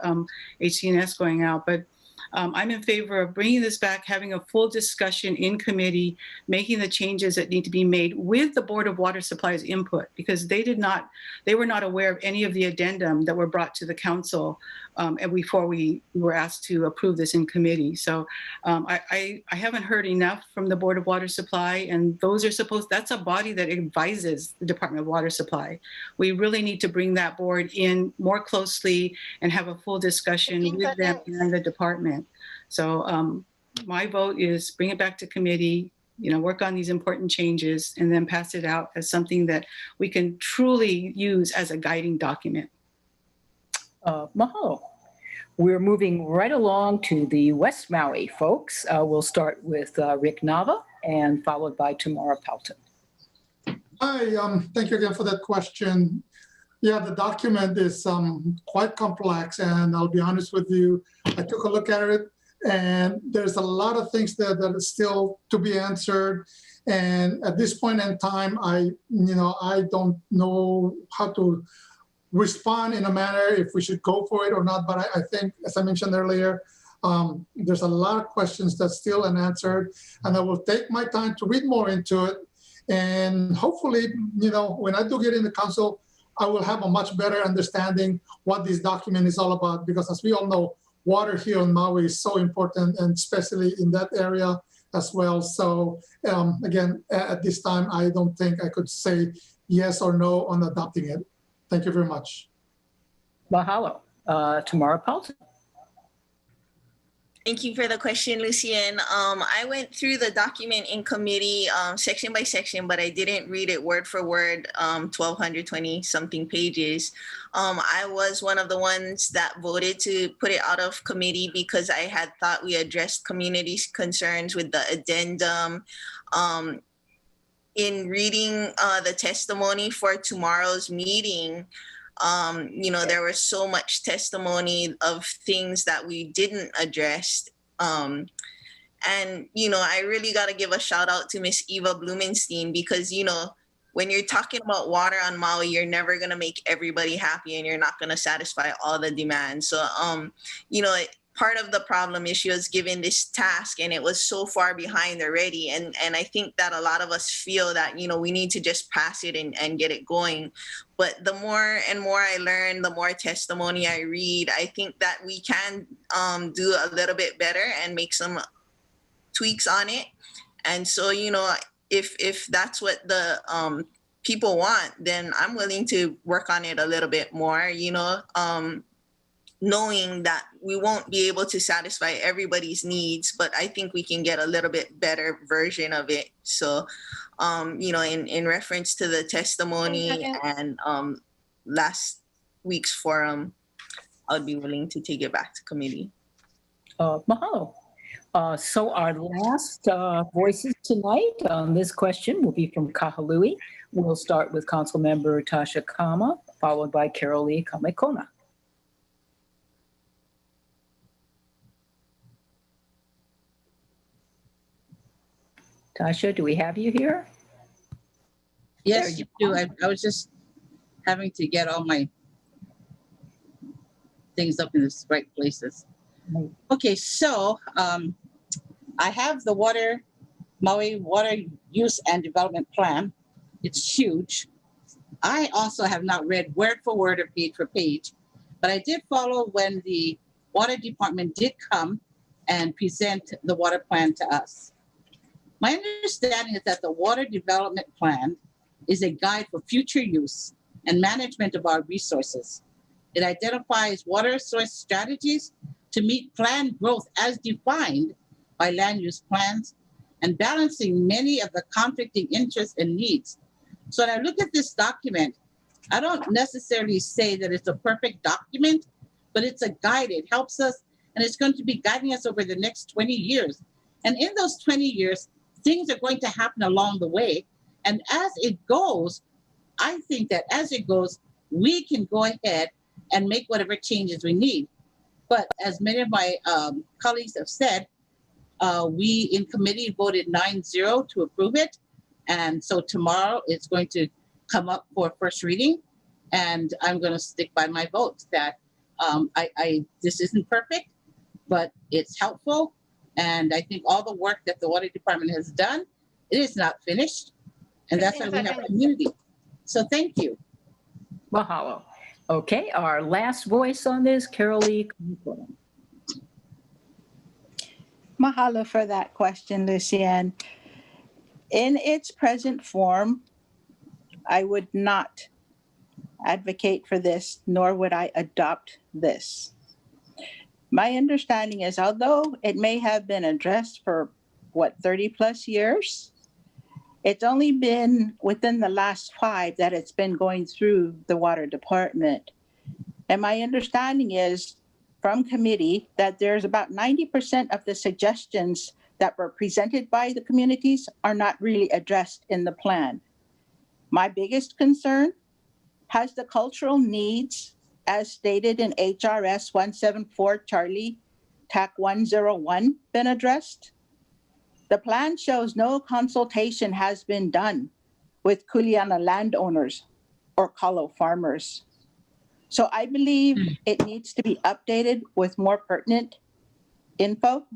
HCNS going out. But I'm in favor of bringing this back, having a full discussion in committee, making the changes that need to be made with the Board of Water Supply's input, because they were not aware of any of the addendum that were brought to the council and before we were asked to approve this in committee. So I haven't heard enough from the Board of Water Supply, and that's a body that advises the Department of Water Supply. We really need to bring that board in more closely and have a full discussion with them and the department. So my vote is bring it back to committee, you know, work on these important changes, and then pass it out as something that we can truly use as a guiding document. Mahalo. We're moving right along to the West Maui folks. We'll start with Rick Nava and followed by Tamara Pelton. Hi, thank you again for that question. Yeah, the document is quite complex, and I'll be honest with you, I took a look at it, and there's a lot of things that are still to be answered. And at this point in time, I don't know how to respond in a manner if we should go for it or not. But I think, as I mentioned earlier, there's a lot of questions that's still unanswered, and I will take my time to read more into it. And hopefully, you know, when I do get in the council, I will have a much better understanding what this document is all about, because as we all know, water here in Maui is so important, and especially in that area as well. So again, at this time, I don't think I could say yes or no on adopting it. Thank you very much. Mahalo. Tamara Pelton. Thank you for the question, Lucien. I went through the document in committee section by section, but I didn't read it word for word, 1,220 something pages. I was one of the ones that voted to put it out of committee because I had thought we addressed community's concerns with the addendum. In reading the testimony for tomorrow's meeting, you know, there was so much testimony of things that we didn't address. And, you know, I really got to give a shout out to Miss Eva Blumenstein, because, you know, when you're talking about water on Maui, you're never going to make everybody happy, and you're not going to satisfy all the demands. So, you know, part of the problem is she was given this task and it was so far behind already. And I think that a lot of us feel that, you know, we need to just pass it and get it going. But the more and more I learn, the more testimony I read, I think that we can do a little bit better and make some tweaks on it. And so, you know, if that's what the people want, then I'm willing to work on it a little bit more, you know, knowing that we won't be able to satisfy everybody's needs, but I think we can get a little bit better version of it. So, you know, in reference to the testimony and last week's forum, I'd be willing to take it back to committee. Mahalo. So our last voices tonight on this question will be from Kahului. We'll start with Council Member Tasha Kama, followed by Carolee Kamekona. Tasha, do we have you here? Yes, you do. I was just having to get all my things up in the right places. Okay, so I have the Maui Water Use and Development Plan. It's huge. I also have not read word for word or page for page, but I did follow when the water department did come and present the water plan to us. My understanding is that the water development plan is a guide for future use and management of our resources. It identifies water source strategies to meet planned growth as defined by land use plans and balancing many of the conflicting interests and needs. So when I look at this document, I don't necessarily say that it's a perfect document, but it's a guide. It helps us, and it's going to be guiding us over the next 20 years. And in those 20 years, things are going to happen along the way. And as it goes, I think that as it goes, we can go ahead and make whatever changes we need. But as many of my colleagues have said, we in committee voted 9-0 to approve it. And so tomorrow it's going to come up for first reading. And I'm going to stick by my vote that this isn't perfect, but it's helpful. And I think all the work that the water department has done, it is not finished. And that's why we have community. So thank you. Mahalo. Okay, our last voice on this, Carolee Kamekona. Mahalo for that question, Lucienne. In its present form, I would not advocate for this, nor would I adopt this. My understanding is, although it may have been addressed for, 30 plus years, it's only been within the last 5 that it's been going through the water department. And my understanding is from committee that there's about 90% of the suggestions that were presented by the communities are not really addressed in the plan. My biggest concern, has the cultural needs as stated in HRS 174 Charlie TAC 101 been addressed? The plan shows no consultation has been done with Kuleana landowners or Kalo farmers. So I believe it needs to be updated with more pertinent info.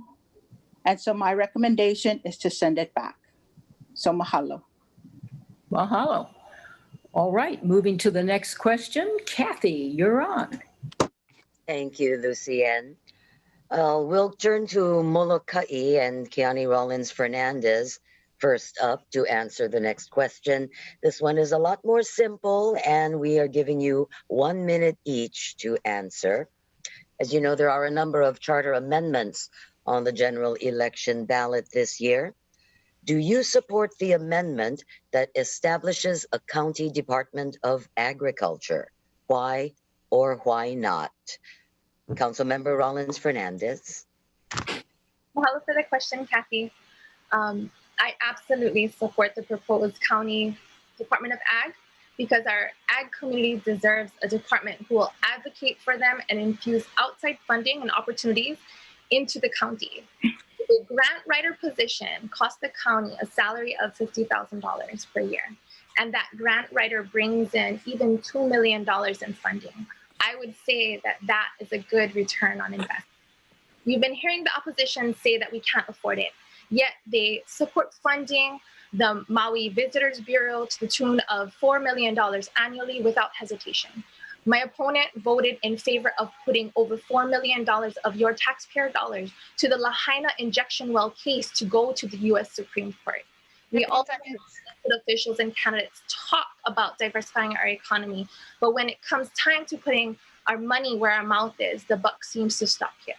And so my recommendation is to send it back. So mahalo. Mahalo. All right, moving to the next question. Kathy, you're on. Thank you, Lucienne. We'll turn to Molokai and Keaney Rollins Fernandez first up to answer the next question. This one is a lot more simple, and we are giving you 1 minute each to answer. As you know, there are a number of charter amendments on the general election ballot this year. Do you support the amendment that establishes a county department of agriculture? Why or why not? Councilmember Rollins Fernandez. Mahalo for the question, Kathy. I absolutely support the proposed county Department of Ag because our ag community deserves a department who will advocate for them and infuse outside funding and opportunities into the county. The grant writer position costs the county a salary of $50,000 per year, and that grant writer brings in even $2 million in funding. I would say that that is a good return on investment. You've been hearing the opposition say that we can't afford it, yet they support funding the Maui Visitors Bureau to the tune of $4 million annually without hesitation. My opponent voted in favor of putting over $4 million of your taxpayer dollars to the Lahaina injection well case to go to the U.S. Supreme Court. We also elected officials and candidates talk about diversifying our economy, but when it comes time to putting our money where our mouth is, the buck seems to stop here.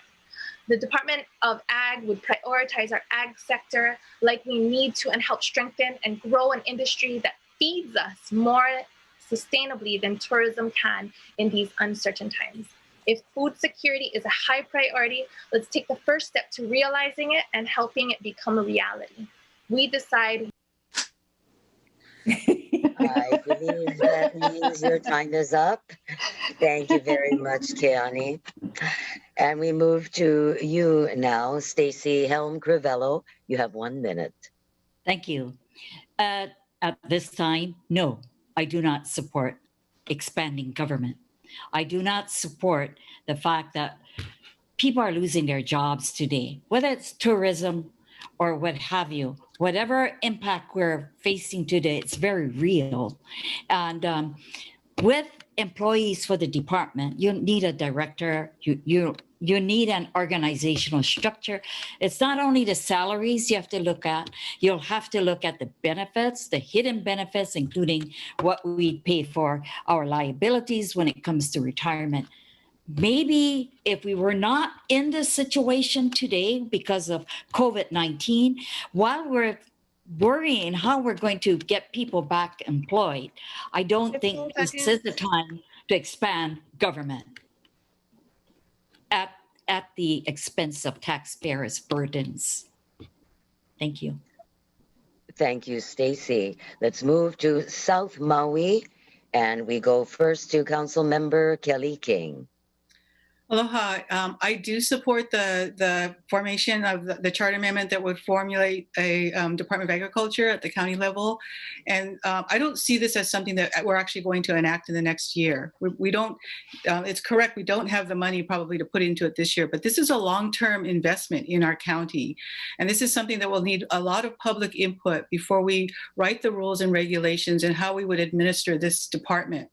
The Department of Ag would prioritize our ag sector like we need to and help strengthen and grow an industry that feeds us more sustainably than tourism can in these uncertain times. If food security is a high priority, let's take the first step to realizing it and helping it become a reality. We decide. I believe that means your time is up. Thank you very much, Keaney. And we move to you now, Stacey Helm Crivello. You have 1 minute. Thank you. At this time, no, I do not support expanding government. I do not support the fact that people are losing their jobs today, whether it's tourism, or what have you. Whatever impact we're facing today, it's very real. And with employees for the department, you need a director, you need an organizational structure. It's not only the salaries you have to look at, you'll have to look at the benefits, the hidden benefits, including what we pay for our liabilities when it comes to retirement. Maybe if we were not in this situation today because of COVID-19, while we're worrying how we're going to get people back employed, I don't think this is the time to expand government at the expense of taxpayers' burdens. Thank you. Thank you, Stacy. Let's move to South Maui, and we go first to Council Member Kelly King. Aloha. I do support the formation of the charter amendment that would formulate a Department of Agriculture at the county level. And I don't see this as something that we're actually going to enact in the next year. We don't, it's correct, we don't have the money probably to put into it this year, but this is a long-term investment in our county. And this is something that will need a lot of public input before we write the rules and regulations and how we would administer this department.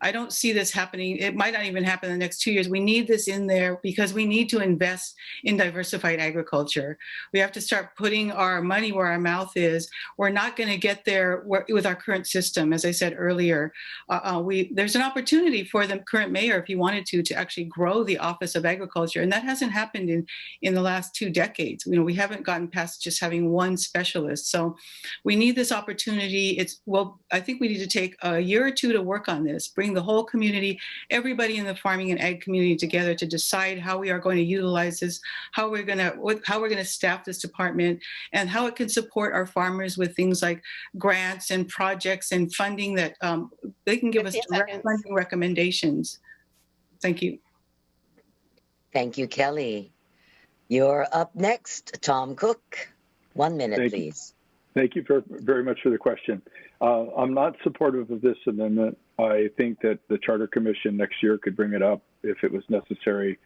I don't see this happening. It might not even happen in the next 2 years. We need this in there because we need to invest in diversified agriculture. We have to start putting our money where our mouth is. We're not going to get there with our current system. As I said earlier, there's an opportunity for the current mayor, if he wanted to actually grow the Office of Agriculture. And that hasn't happened in the last 2 decades. You know, we haven't gotten past just having one specialist. So we need this opportunity. I think we need to take a year or two to work on this, bring the whole community, everybody in the farming and ag community together to decide how we are going to utilize this, how we're going to staff this department, and how it can support our farmers with things like grants and projects and funding that they can give us direct funding recommendations. Thank you. Thank you, Kelly. You're up next, Tom Cook. 1 minute, please. Thank you very much for the question. I'm not supportive of this amendment. I think that the Charter Commission next year could bring it up if it was necessary.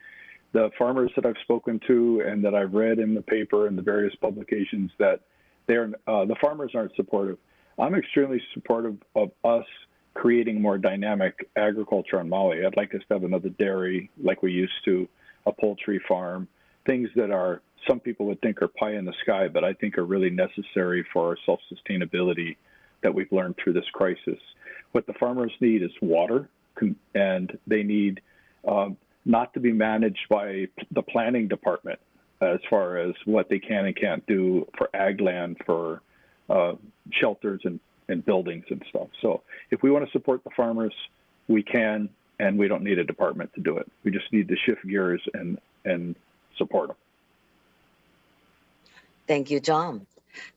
The farmers that I've spoken to and that I've read in the paper and the various publications, that the farmers aren't supportive. I'm extremely supportive of us creating more dynamic agriculture on Maui. I'd like us to have another dairy like we used to, a poultry farm, things that are, some people would think are pie in the sky, but I think are really necessary for our self-sustainability that we've learned through this crisis. What the farmers need is water, and they need not to be managed by the planning department as far as what they can and can't do for ag land, for shelters and buildings and stuff. So if we want to support the farmers, we can, and we don't need a department to do it. We just need to shift gears and support them. Thank you, Tom.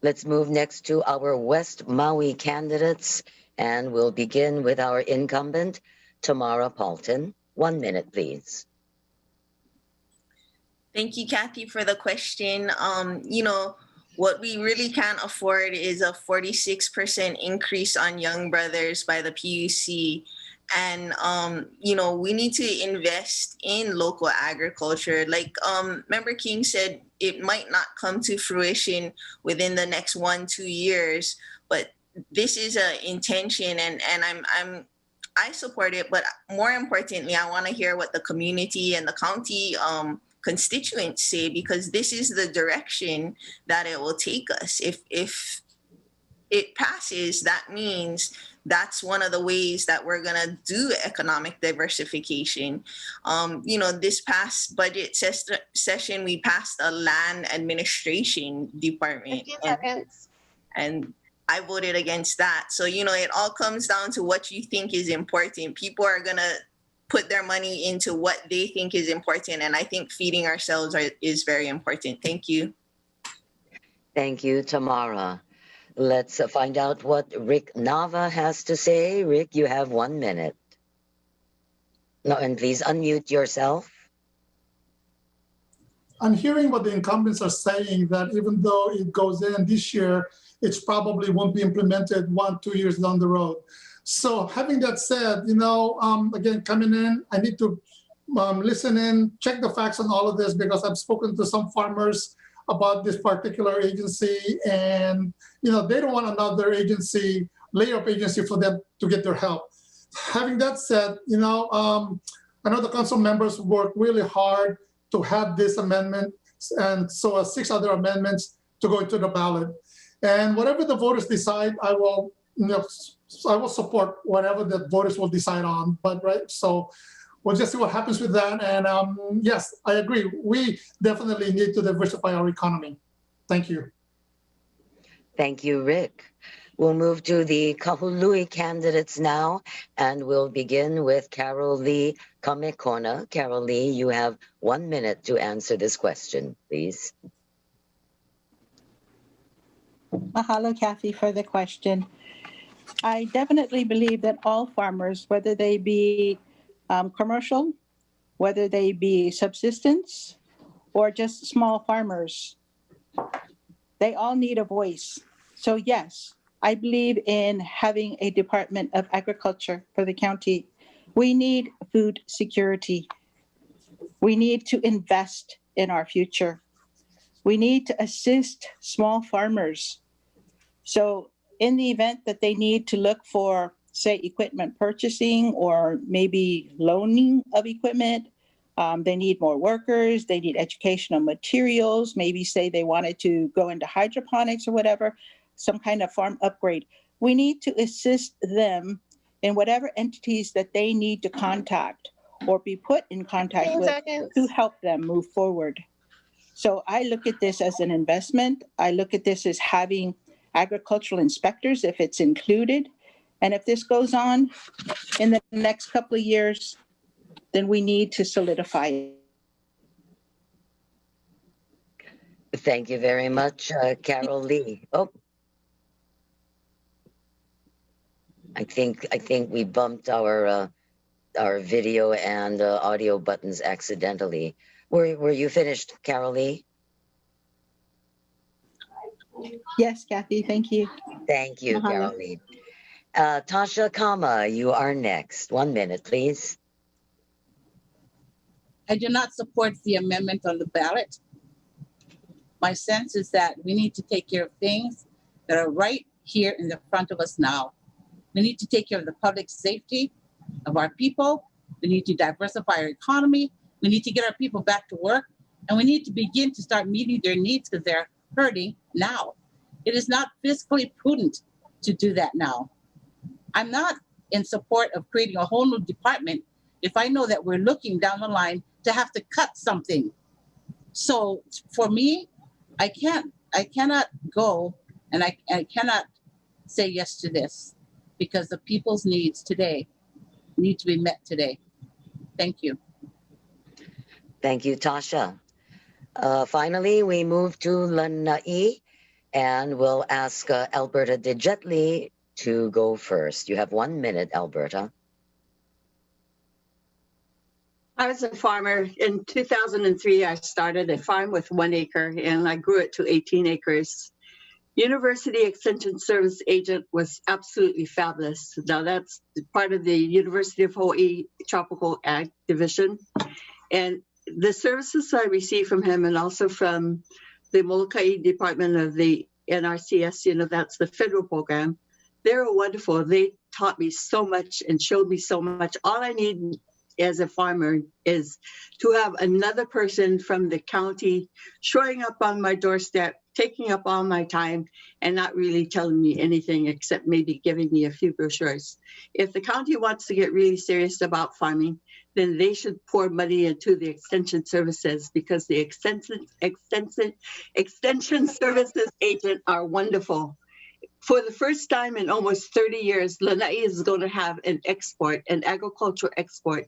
Let's move next to our West Maui candidates, and we'll begin with our incumbent, Tamara Paulton. 1 minute, please. Thank you, Kathy, for the question. You know, what we really can't afford is a 46% increase on young brothers by the PUC. And, you know, we need to invest in local agriculture. Like Member King said, it might not come to fruition within the next 1-2 years, but this is an intention, and I support it. But more importantly, I want to hear what the community and the county constituents say, because this is the direction that it will take us. If it passes, that means that's one of the ways that we're going to do economic diversification. You know, this past budget session, we passed a land administration department. And I voted against that. So, you know, it all comes down to what you think is important. People are going to put their money into what they think is important. And I think feeding ourselves is very important. Thank you. Thank you, Tamara. Let's find out what Rick Nava has to say. Rick, you have 1 minute. No, and please unmute yourself. I'm hearing what the incumbents are saying, that even though it goes in this year, it probably won't be implemented 1-2 years down the road. So having that said, you know, again, coming in, I need to listen in, check the facts on all of this, because I've spoken to some farmers about this particular agency, and they don't want another agency, layoff agency, for them to get their help. Having that said, I know the council members worked really hard to have this amendment, and so 6 other amendments to go into the ballot. And whatever the voters decide, I will support whatever the voters will decide on. But so we'll just see what happens with that. And yes, I agree. We definitely need to diversify our economy. Thank you. Thank you, Rick. We'll move to the Kahului candidates now, and we'll begin with Carolee Kamekona. Carolee, you have 1 minute to answer this question, please. Mahalo, Kathy, for the question. I definitely believe that all farmers, whether they be commercial, whether they be subsistence, or just small farmers, they all need a voice. So yes, I believe in having a Department of Agriculture for the county. We need food security. We need to invest in our future. We need to assist small farmers. So in the event that they need to look for, say, equipment purchasing or maybe loaning of equipment, they need more workers, they need educational materials, maybe say they wanted to go into hydroponics or whatever, some kind of farm upgrade. We need to assist them in whatever entities that they need to contact or be put in contact with to help them move forward. So I look at this as an investment. I look at this as having agricultural inspectors if it's included. And if this goes on in the next couple of years, then we need to solidify it. Thank you very much, Carolee. Oh, I think we bumped our video and audio buttons accidentally. Were you finished, Carolee? Yes, Kathy, thank you. Thank you, Mahalo. Carolee. Tasha Kama, you are next. 1 minute, please. I do not support the amendment on the ballot. My sense is that we need to take care of things that are right here in the front of us now. We need to take care of the public safety of our people. We need to diversify our economy. We need to get our people back to work. And we need to begin to start meeting their needs because they're hurting now. It is not fiscally prudent to do that now. I'm not in support of creating a whole new department if I know that we're looking down the line to have to cut something. So for me, I cannot go and I cannot say yes to this because the people's needs today need to be met today. Thank you. Thank you, Tasha. Finally, we move to Lanai, and we'll ask Alberta Digili to go first. You have 1 minute, Alberta. I was a farmer. In 2003, I started a farm with 1 acre and I grew it to 18 acres. University Extension Service agent was absolutely fabulous. Now that's part of the University of Hawaii Tropical Ag Division. And the services I received from him and also from the Molokai Department of the NRCS, that's the federal program, they were wonderful. They taught me so much and showed me so much. All I need as a farmer is to have another person from the county showing up on my doorstep, taking up all my time and not really telling me anything except maybe giving me a few brochures. If the county wants to get really serious about farming, then they should pour money into the extension services because the extension services agent are wonderful. For the first time in almost 30 years, Lanai is going to have an agricultural export.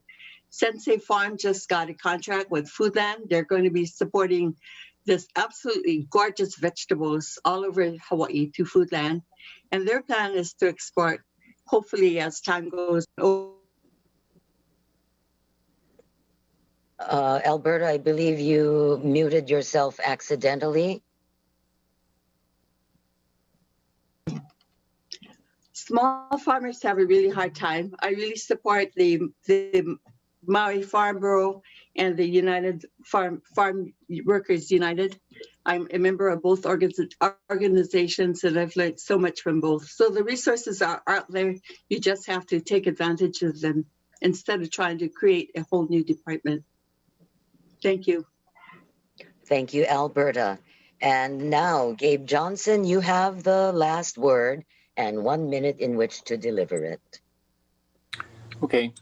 Sensei Farm just got a contract with Foodland. They're going to be supporting this absolutely gorgeous vegetables all over Hawaii to Foodland. And their plan is to export, hopefully as time goes on. Alberta, I believe you muted yourself accidentally. Small farmers have a really hard time. I really support the Maui Farm Bureau and the United Farm Workers United. I'm a member of both organizations, and I've learned so much from both. So the resources are out there. You just have to take advantage of them instead of trying to create a whole new department. Thank you. Thank you, Alberta. And now, Gabe Johnson, you have the last word and 1 minute in which to deliver it. Okay.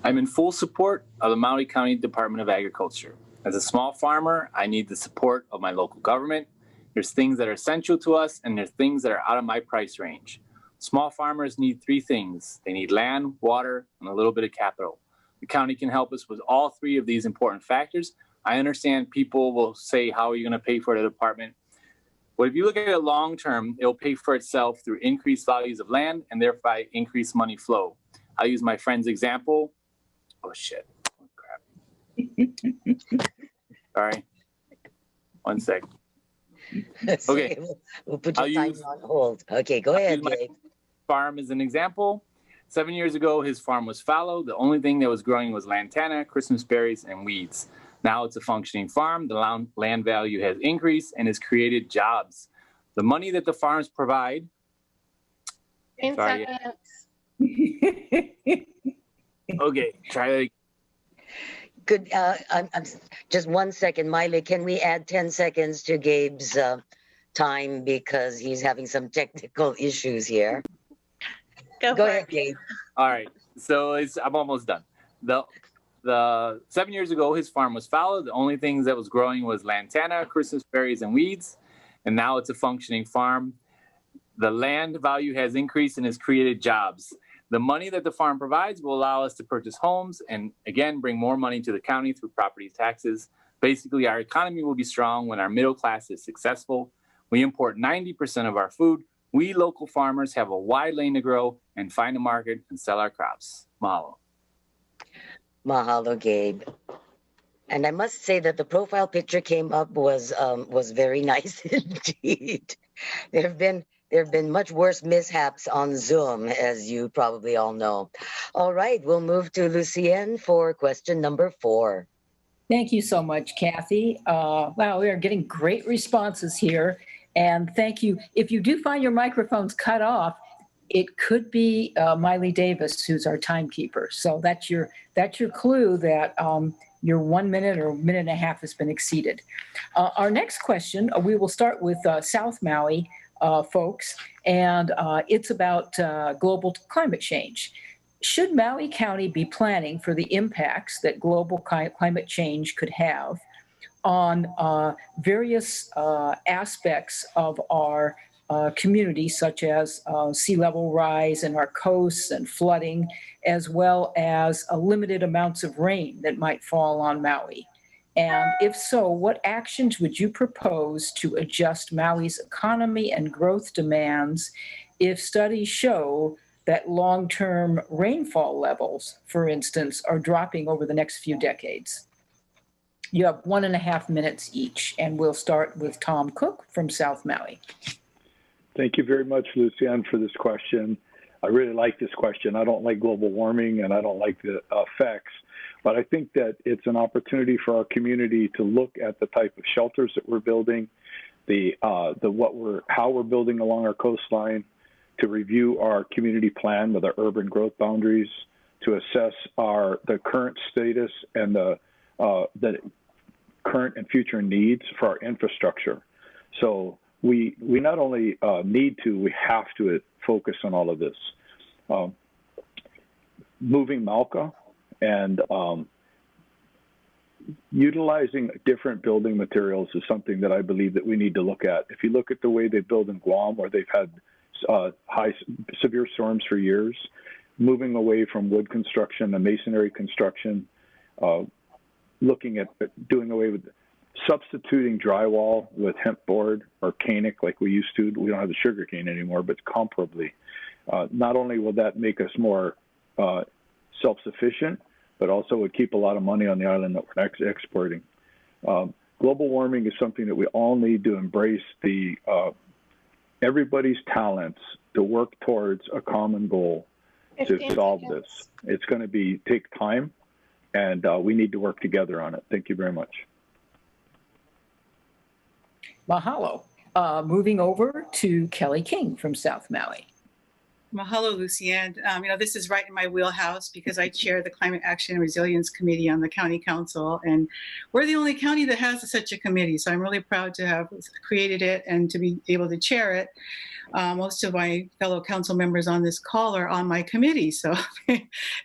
I'm in full support of the Maui County Department of Agriculture. As a small farmer, I need the support of my local government. There's things that are essential to us, and there's things that are out of my price range. Small farmers need 3 things. They need land, water, and a little bit of capital. The county can help us with all 3 of these important factors. I understand people will say, how are you going to pay for the department? But if you look at it long term, it'll pay for itself through increased values of land and thereby increased money flow. I'll use my friend's example. Oh, shit. Oh, crap. Sorry. 1 sec. Okay. We'll put your time on hold. Okay, go ahead, Gabe. Farm as an example. 7 years ago, his farm was fallow. The only thing that was growing was lantana, Christmas berries, and weeds. Now it's a functioning farm. The land value has increased and has created jobs. The money that the farms provide. 10 Sorry. seconds. Okay, try that. Good. I'm just 1 second, Miley. Can we add 10 seconds to Gabe's time because he's having some technical issues here? Go ahead, Gabe. All right, so I'm almost done. The 7 years ago, his farm was fallow. The only things that was growing was lantana, Christmas berries, and weeds. And now it's a functioning farm. The land value has increased and has created jobs. The money that the farm provides will allow us to purchase homes and, again, bring more money to the county through property taxes. Basically, our economy will be strong when our middle class is successful. We import 90% of our food. We local farmers have a wide lane to grow and find a market and sell our crops. Mahalo. Mahalo, Gabe. And I must say that the profile picture came up was very nice indeed. There have been much worse mishaps on Zoom, as you probably all know. All right, we'll move to Lucienne for question number 4. Thank you so much, Kathy. Wow, we are getting great responses here. And thank you. If you do find your microphones cut off, it could be Miley Davis, who's our timekeeper. So that's your clue that your 1 minute or minute and a half has been exceeded. Our next question, we will start with South Maui folks, and it's about global climate change. Should Maui County be planning for the impacts that global climate change could have on various aspects of our community, such as sea level rise in our coasts and flooding, as well as limited amounts of rain that might fall on Maui? And if so, what actions would you propose to adjust Maui's economy and growth demands if studies show that long-term rainfall levels, for instance, are dropping over the next few decades? You have 1.5 minutes each, and we'll start with Tom Cook from South Maui. Thank you very much, Lucienne, for this question. I really like this question. I don't like global warming and I don't like the effects, but I think that it's an opportunity for our community to look at the type of shelters that we're building, how we're building along our coastline, to review our community plan with our urban growth boundaries, to assess the current status and the current and future needs for our infrastructure. So we not only we have to focus on all of this. Moving Malka and utilizing different building materials is something that I believe that we need to look at. If you look at the way they build in Guam, where they've had severe storms for years, moving away from wood construction and masonry construction, looking at doing away with substituting drywall with hemp board or canic like we used to. We don't have the sugar cane anymore, but comparably. Not only will that make us more self-sufficient, but also would keep a lot of money on the island that we're exporting. Global warming is something that we all need to embrace everybody's talents to work towards a common goal to solve this. It's going to take time, and we need to work together on it. Thank you very much. Mahalo. Moving over to Kelly King from South Maui. Mahalo, Lucianne. This is right in my wheelhouse because I chair the Climate Action and Resilience Committee on the County Council, and we're the only county that has such a committee. So I'm really proud to have created it and to be able to chair it. Most of my fellow council members on this call are on my committee, so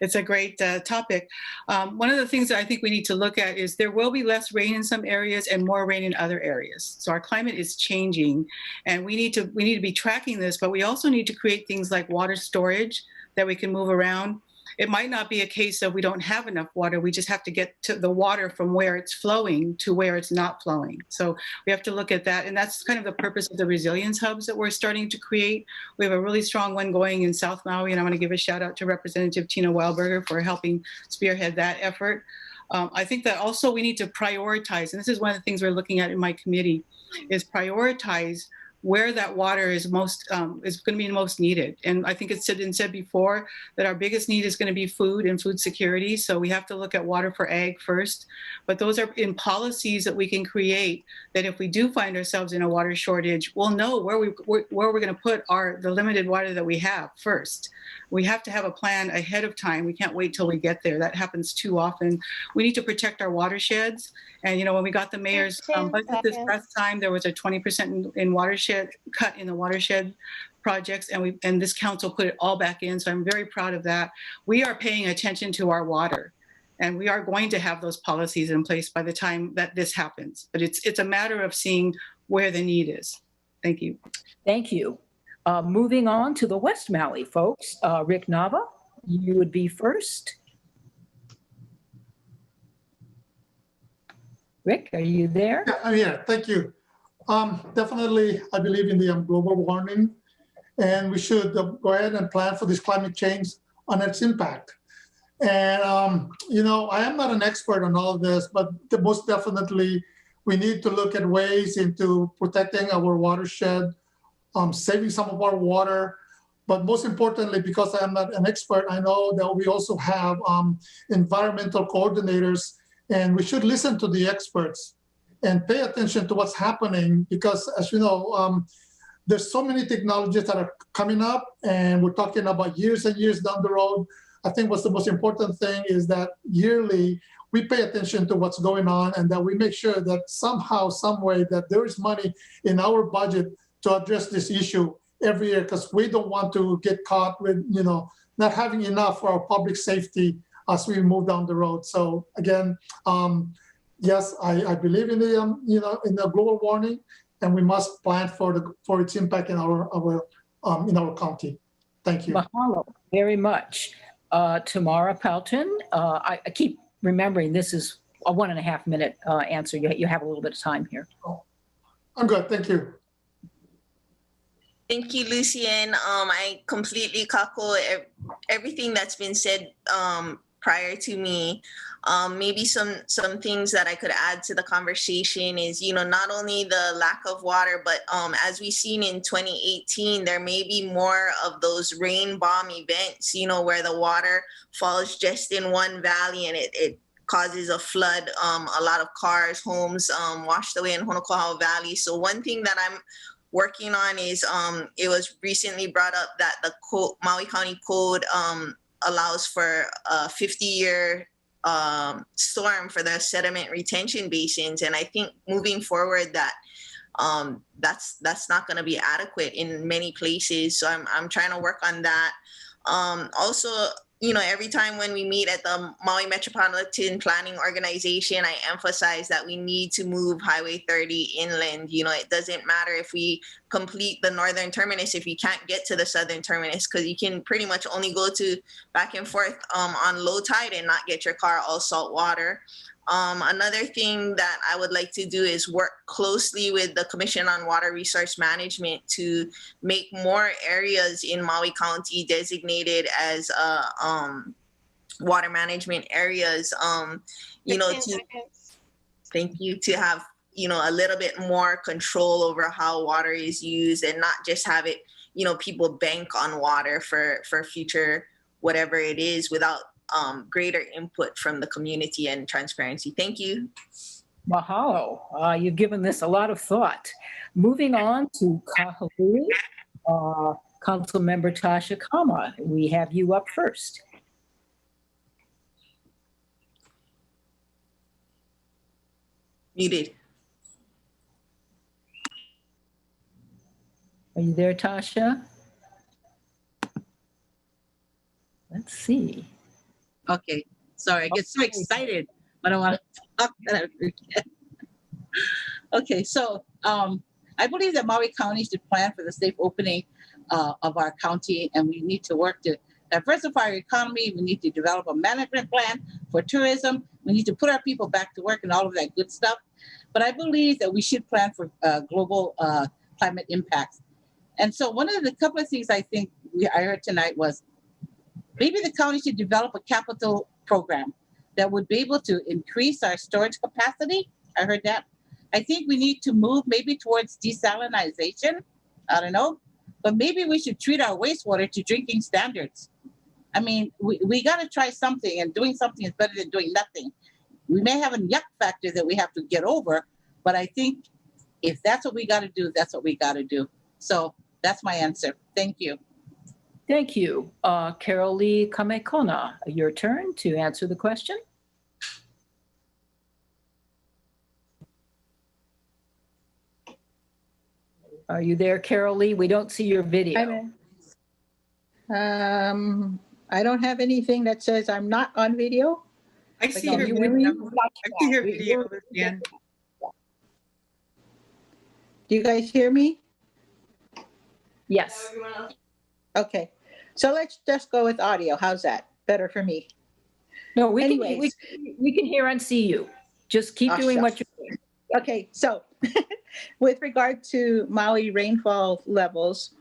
it's a great topic. One of the things that I think we need to look at is there will be less rain in some areas and more rain in other areas. So our climate is changing, and we need to be tracking this, but we also need to create things like water storage that we can move around. It might not be a case of we don't have enough water. We just have to get to the water from where it's flowing to where it's not flowing. So we have to look at that. And that's kind of the purpose of the resilience hubs that we're starting to create. We have a really strong one going in South Maui, and I want to give a shout out to Representative Tina Wildberger for helping spearhead that effort. I think that also we need to prioritize, and this is one of the things we're looking at in my committee, is prioritize where that water is most is going to be most needed. And I think it's been said before that our biggest need is going to be food and food security. So we have to look at water for ag first. But those are in policies that we can create that if we do find ourselves in a water shortage, we'll know where we're going to put the limited water that we have first. We have to have a plan ahead of time. We can't wait till we get there. That happens too often. We need to protect our watersheds. And, when we got the mayor's budget this past time, there was a 20% in watershed cut in the watershed projects, and this council put it all back in. So I'm very proud of that. We are paying attention to our water, and we are going to have those policies in place by the time that this happens. But it's a matter of seeing where the need is. Thank you. Thank you. Moving on to the West Maui folks. Rick Nava, you would be first. Rick, are you there? Yeah, I'm here. Thank you. Definitely, I believe in the global warming, and we should go ahead and plan for this climate change on its impact. And, I am not an expert on all of this, but most definitely we need to look at ways into protecting our watershed, saving some of our water. But most importantly, because I'm not an expert, I know that we also have environmental coordinators, and we should listen to the experts and pay attention to what's happening, because as you know, there's so many technologies that are coming up, and we're talking about years and years down the road. I think what's the most important thing is that yearly we pay attention to what's going on, and that we make sure that somehow, some way, that there is money in our budget to address this issue every year, because we don't want to get caught with, not having enough for our public safety as we move down the road. So again, yes, I believe in the in the global warming, and we must plan for its impact in our county. Thank you. Mahalo very much. Tamara Pelton, I keep remembering this is a 1.5 minute answer. You have a little bit of time here. I'm good. Thank you. Thank you, Lucianne. I completely echo everything that's been said prior to me. Maybe some things that I could add to the conversation is, not only the lack of water, but as we've seen in 2018, there may be more of those rain bomb events, where the water falls just in one valley and it causes a flood. A lot of cars, homes washed away in Honokohau Valley. So one thing that I'm working on is it was recently brought up that the Maui County Code allows for a 50-year storm for the sediment retention basins, and I think moving forward that that's not going to be adequate in many places. So I'm trying to work on that. Also, every time when we meet at the Maui Metropolitan Planning Organization, I emphasize that we need to move Highway 30 inland. It doesn't matter if we complete the northern terminus if you can't get to the southern terminus, because you can pretty much only go back and forth on low tide and not get your car all salt water. Another thing that I would like to do is work closely with the Commission on Water Resource Management to make more areas in Maui County designated as water management areas. Thank you, to have a little bit more control over how water is used, and not just have it, people bank on water for future whatever it is without greater input from the community and transparency. Thank you. Mahalo. You've given this a lot of thought. Moving on to Kahului, Councilmember Tasha Kama. We have you up first. Muted. Are you there, Tasha? Let's see. Okay, sorry, I get so excited when I want to talk that I forget. Okay, so I believe that Maui County should plan for the safe opening of our county, and we need to work to diversify our economy. We need to develop a management plan for tourism. We need to put our people back to work and all of that good stuff. But I believe that we should plan for global climate impacts. And so one of the couple of things I think I heard tonight was maybe the county should develop a capital program that would be able to increase our storage capacity. I heard that. I think we need to move maybe towards desalinization. I don't know. But maybe we should treat our wastewater to drinking standards. I mean, we got to try something, and doing something is better than doing nothing. We may have a yuck factor that we have to get over, but I think if that's what we got to do, that's what we got to do. So that's my answer. Thank you. Thank you. Carolee Kamekona, your turn to answer the question. Are you there, Carolee? We don't see your video. I don't have anything that says I'm not on video. I see can her you hear video. me? I see her video, Lucian. Do you guys hear me? Yes. Okay, so let's just go with audio. How's that? Better for me. No, we Anyways. can hear and see you. Just keep doing what you're doing. Okay, so with regard to Maui rainfall levels,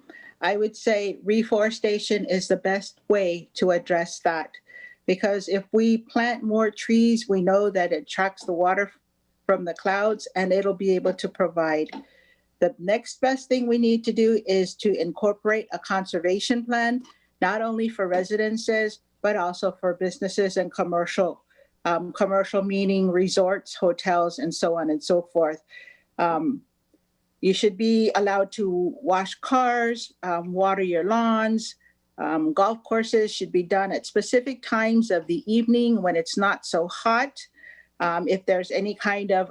I would say reforestation is the best way to address that. Because if we plant more trees, we know that it tracks the water from the clouds and it'll be able to provide. The next best thing we need to do is to incorporate a conservation plan, not only for residences, but also for businesses and commercial. Commercial meaning resorts, hotels, and so on and so forth. You should be allowed to wash cars, water your lawns. Golf courses should be done at specific times of the evening when it's not so hot. If there's any kind of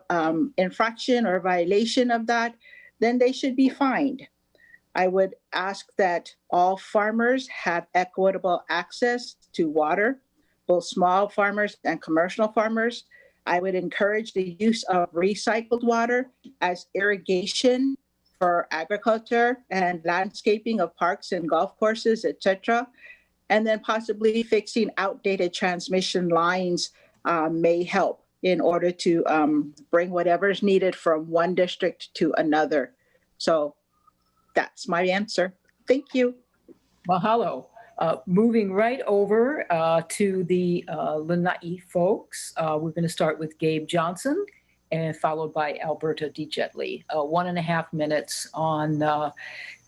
infraction or violation of that, then they should be fined. I would ask that all farmers have equitable access to water, both small farmers and commercial farmers. I would encourage the use of recycled water as irrigation for agriculture and landscaping of parks and golf courses, etc. And then possibly fixing outdated transmission lines may help in order to bring whatever's needed from one district to another. So that's my answer. Thank you. Mahalo. Moving right over to the Lanai folks, we're going to start with Gabe Johnson and followed by Alberta Digili. 1.5 minutes on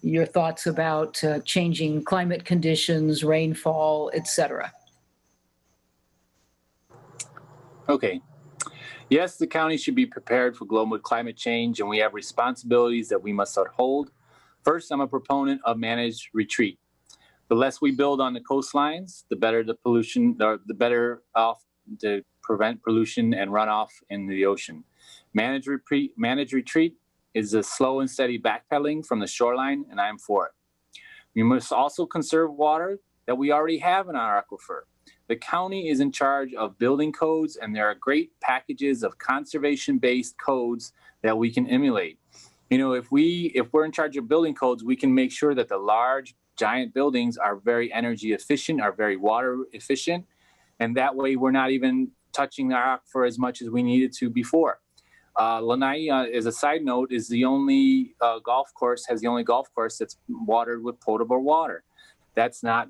your thoughts about changing climate conditions, rainfall, etc. Okay. Yes, the county should be prepared for global climate change, and we have responsibilities that we must uphold. First, I'm a proponent of managed retreat. The less we build on the coastlines, the better the pollution, or the better off to prevent pollution and runoff in the ocean. Managed retreat is a slow and steady backpedaling from the shoreline, and I am for it. We must also conserve water that we already have in our aquifer. The county is in charge of building codes, and there are great packages of conservation-based codes that we can emulate. You know, if we're in charge of building codes, we can make sure that the large, giant buildings are very energy efficient, are very water efficient, and that way we're not even touching our aquifer as much as we needed to before. Lanai, as a side note, is the only golf course that's watered with potable water. That's not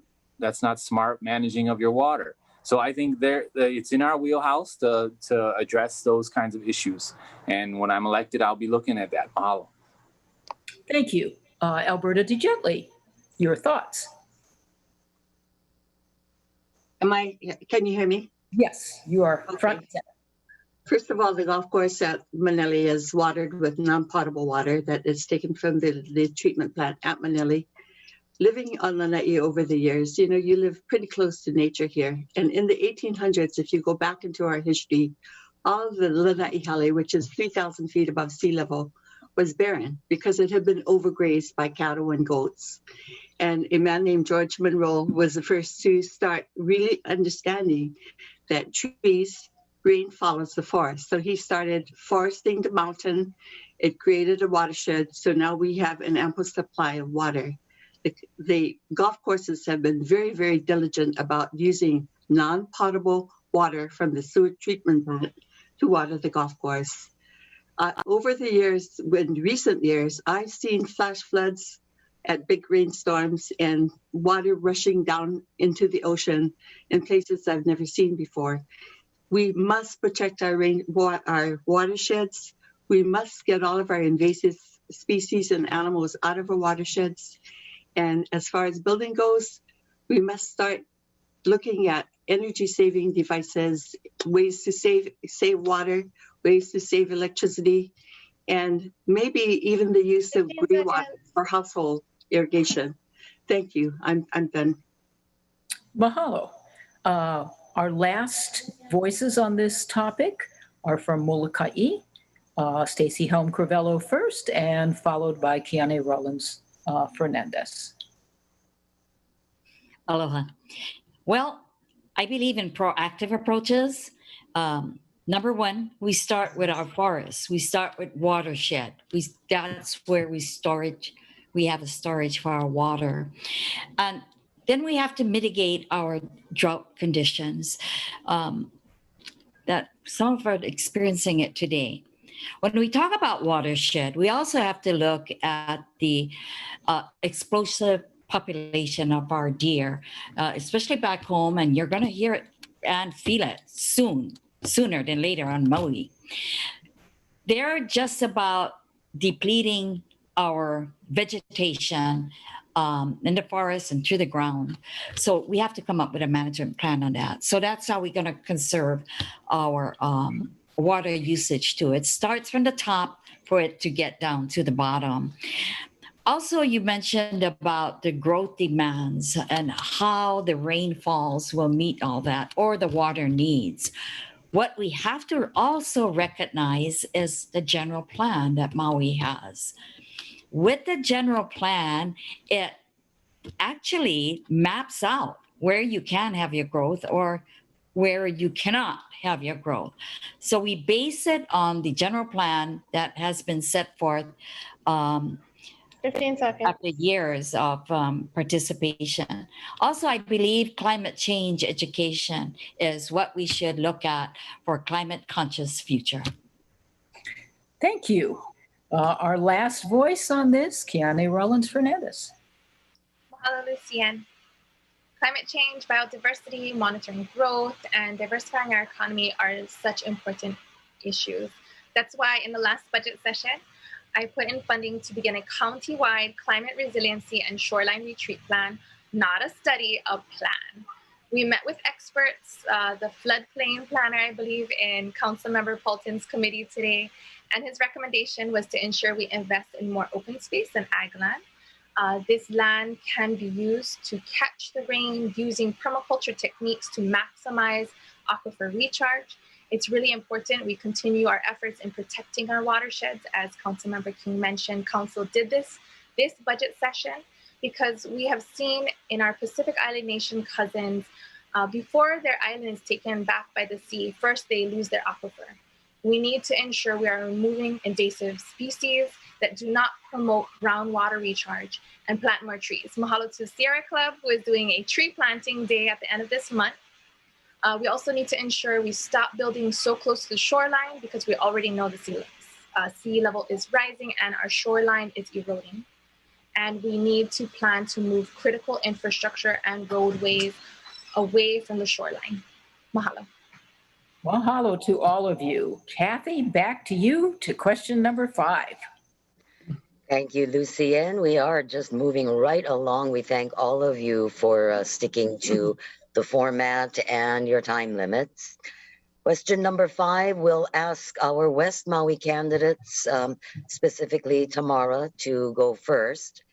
smart managing of your water. So I think it's in our wheelhouse to address those kinds of issues. And when I'm elected, I'll be looking at that. Mahalo. Thank you. Alberta Digili, your thoughts. Can you hear me? Yes, you are front. Okay. First of all, the golf course at Manili is watered with non-potable water that is taken from the treatment plant at Manili. Living on Lanai over the years, you know, you live pretty close to nature here. And in the 1800s, if you go back into our history, all of the Lanai Hale, which is 3,000 feet above sea level, was barren because it had been overgrazed by cattle and goats. And a man named George Monroe was the first to start really understanding that trees, rain follows the forest. So he started foresting the mountain. It created a watershed. So now we have an ample supply of water. The golf courses have been very, very diligent about using non-potable water from the sewage treatment plant to water the golf course. Over the years, in recent years, I've seen flash floods at big rainstorms and water rushing down into the ocean in places I've never seen before. We must protect our watersheds. We must get all of our invasive species and animals out of our watersheds. And as far as building goes, we must start looking at energy-saving devices, ways to save water, ways to save electricity, and maybe even the use of green water for household irrigation. Thank you. I'm done. Mahalo. Our last voices on this topic are from Molokai. Stacey Helm Crivello first, and followed by Keaney Rollins Fernandez. Aloha. Well, I believe in proactive approaches. Number one, we start with our forests. We start with watershed. That's where we have a storage for our water. And then we have to mitigate our drought conditions that some of us are experiencing it today. When we talk about watershed, we also have to look at the explosive population of our deer, especially back home, and you're going to hear it and feel it sooner than later on Maui. They're just about depleting our vegetation in the forest and through the ground. So we have to come up with a management plan on that. So that's how we're going to conserve our water usage too. It starts from the top for it to get down to the bottom. Also, you mentioned about the growth demands and how the rainfalls will meet all that, or the water needs. What we have to also recognize is the general plan that Maui has. With the general plan, it actually maps out where you can have your growth or where you cannot have your growth. So we base it on the general plan that has been set forth 15 seconds. after years of participation. Also, I believe climate change education is what we should look at for climate conscious future. Thank you. Our last voice on this, Keaney Rollins Fernandez. Mahalo, Lucian. Climate change, biodiversity, monitoring growth, and diversifying our economy are such important issues. That's why in the last budget session, I put in funding to begin a county-wide climate resiliency and shoreline retreat plan, not a study, a plan. We met with experts, the floodplain planner, I believe, in Councilmember Paulton's committee today, and his recommendation was to ensure we invest in more open space and ag land. This land can be used to catch the rain using permaculture techniques to maximize aquifer recharge. It's really important we continue our efforts in protecting our watersheds. As Councilmember King mentioned, Council did this budget session because we have seen in our Pacific Island nation cousins, before their island is taken back by the sea, first they lose their aquifer. We need to ensure we are removing invasive species that do not promote groundwater recharge and plant more trees. Mahalo to Sierra Club, who is doing a tree planting day at the end of this month. We also need to ensure we stop building so close to the shoreline because we already know the sea level is rising and our shoreline is eroding. And we need to plan to move critical infrastructure and roadways away from the shoreline. Mahalo. Mahalo to all of you. Kathy, back to you to question number 5. Thank you, Lucienne. We are just moving right along. We thank all of you for sticking to the format, and your time limits. Question number 5, we'll ask our West Maui candidates, specifically Tamara, to go first.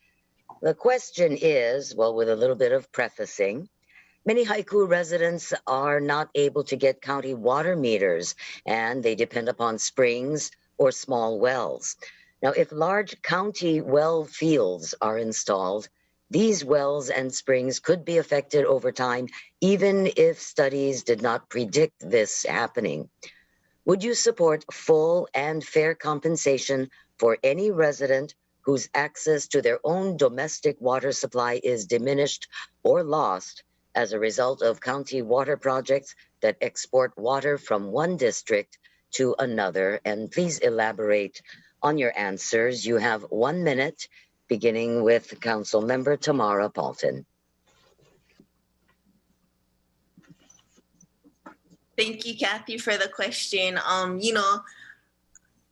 The question is, well, with a little bit of prefacing, many Haiku residents are not able to get county water meters, and they depend upon springs or small wells. Now, if large county well fields are installed, these wells and springs could be affected over time, even if studies did not predict this happening. Would you support full and fair compensation for any resident whose access to their own domestic water supply is diminished or lost as a result of county water projects that export water from one district to another? And please elaborate on your answers. You have 1 minute, beginning with Council Member Tamara Paulton. Thank you, Kathy, for the question.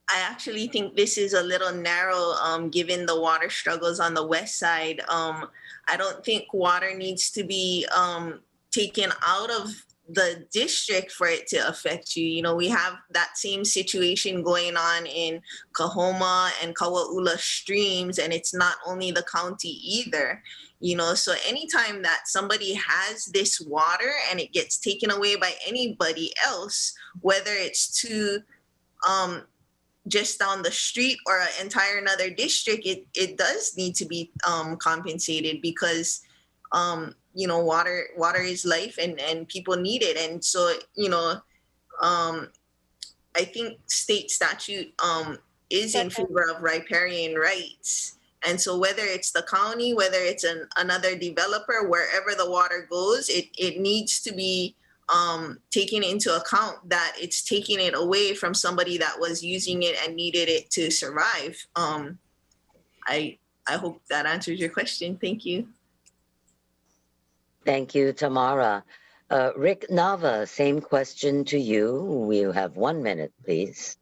I actually think this is a little narrow given the water struggles on the west side. I don't think water needs to be taken out of the district for it to affect you. You know, we have that same situation going on in Kahoma and Kauaula streams, and it's not only the county either. You know, so anytime that somebody has this water and it gets taken away by anybody else, whether it's to just down the street or an entire another district, it does need to be compensated, because water is life, and people need it. And so I think state statute is in favor of riparian rights. And so whether it's the county, whether it's another developer, wherever the water goes, it needs to be taking into account that it's taking it away from somebody that was using it and needed it to survive. I hope that answers your question. Thank you. Thank you, Tamara. Rick Nava, same question to you. You have 1 minute, please.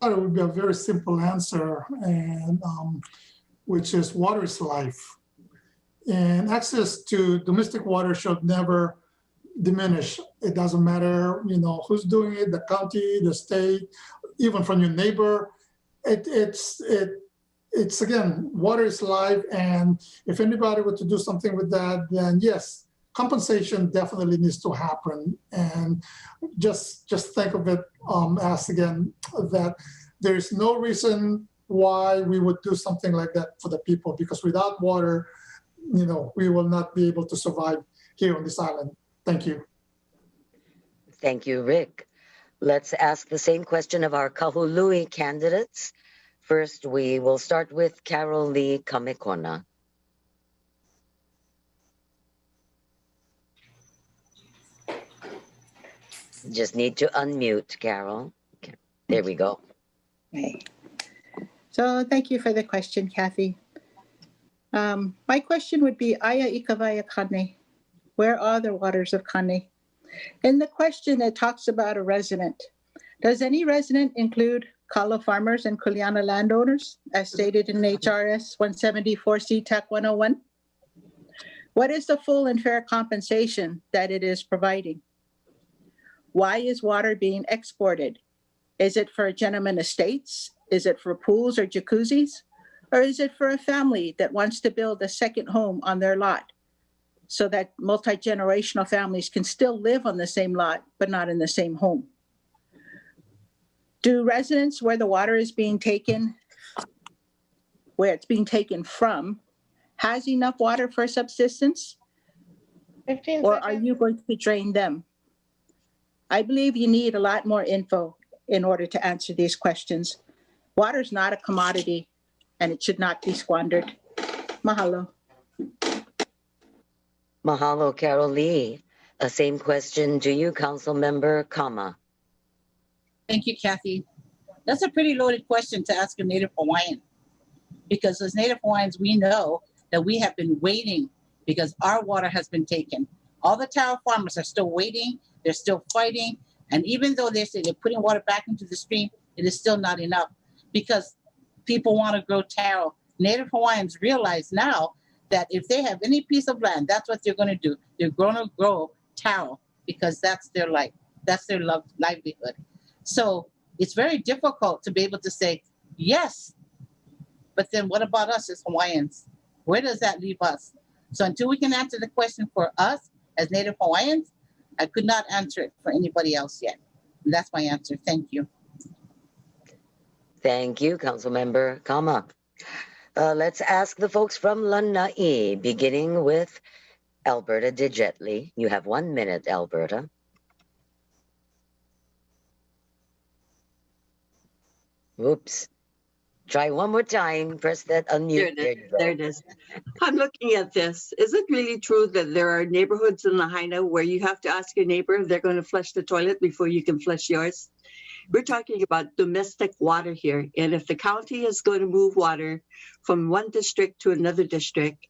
It would be a very simple answer, and which is water is life. And access to domestic water should never diminish. It doesn't matter, who's doing it, the county, the state, even from your neighbor. It's again, water is life. And if anybody were to do something with that, then yes, compensation definitely needs to happen. And just think of it as, again, that there's no reason why we would do something like that for the people, because without water, we will not be able to survive here on this island. Thank you. Thank you, Rick. Let's ask the same question of our Kahului candidates. First, we will start with Carolee Kamekona. Just need to unmute, Carol. Okay. There we go. Okay. So thank you for the question, Kathy. My question would be, Aya Ikavaya Kane, where are the waters of Kane? In the question, it talks about a resident. Does any resident include Kalo farmers and Kuleana landowners, as stated in HRS 174C TAC 101? What is the full and fair compensation that it is providing? Why is water being exported? Is it for gentlemen estates? Is it for pools or jacuzzis? Or is it for a family that wants to build a second home on their lot so that multi-generational families can still live on the same lot, but not in the same home? Do residents where the water is being taken, where it's being taken from, has enough water for subsistence? 15 or seconds. are you going to drain them? I believe you need a lot more info in order to answer these questions. Water is not a commodity, and it should not be squandered. Mahalo. Mahalo, Carolee. Same question to you, Council Member Kama. Thank you, Kathy. That's a pretty loaded question to ask a Native Hawaiian, because as Native Hawaiians, we know that we have been waiting because our water has been taken. All the taro farmers are still waiting. They're still fighting. And even though they say they're putting water back into the stream, it is still not enough because people want to grow taro. Native Hawaiians realize now that if they have any piece of land, that's what they're going to do. They're going to grow taro because that's their life. That's their livelihood. So it's very difficult to be able to say, yes, but then what about us as Hawaiians? Where does that leave us? So until we can answer the question for us as Native Hawaiians, I could not answer it for anybody else yet. And that's my answer. Thank you. Thank you, Councilmember Kama. Let's ask the folks from Lanai, beginning with Alberta Digili. You have 1 minute, Alberta. Oops. Try one more time. Press that unmute. There it is. There it is. I'm looking at this. Is it really true that there are neighborhoods in Lahaina where you have to ask your neighbor if they're going to flush the toilet before you can flush yours? We're talking about domestic water here. And if the county is going to move water from one district to another district,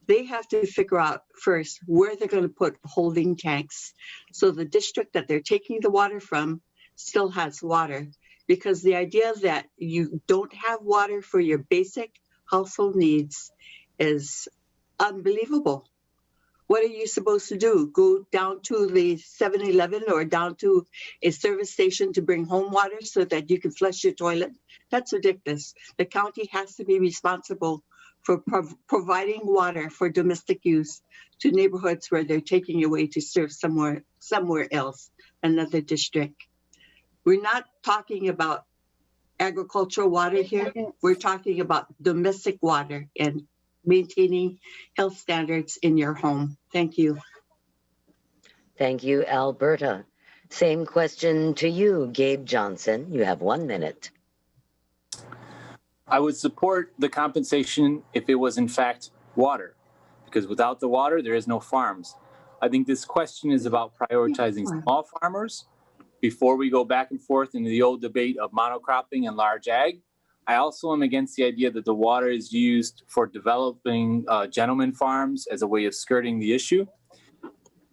they have to figure out first where they're going to put holding tanks. So the district that they're taking the water from still has water. Because the idea that you don't have water for your basic household needs is unbelievable. What are you supposed to do? Go down to the 7-Eleven or down to a service station to bring home water so that you can flush your toilet? That's ridiculous. The county has to be responsible for providing water for domestic use to neighborhoods where they're taking away to serve somewhere else, another district. We're not talking about agricultural water here. We're talking about domestic water and maintaining health standards in your home. Thank you. Thank you, Alberta. Same question to you, Gabe Johnson. You have 1 minute. I would support the compensation if it was in fact water, because without the water, there is no farms. I think this question is about prioritizing small farmers before we go back and forth into the old debate of monocropping and large ag. I also am against the idea that the water is used for developing gentleman farms as a way of skirting the issue.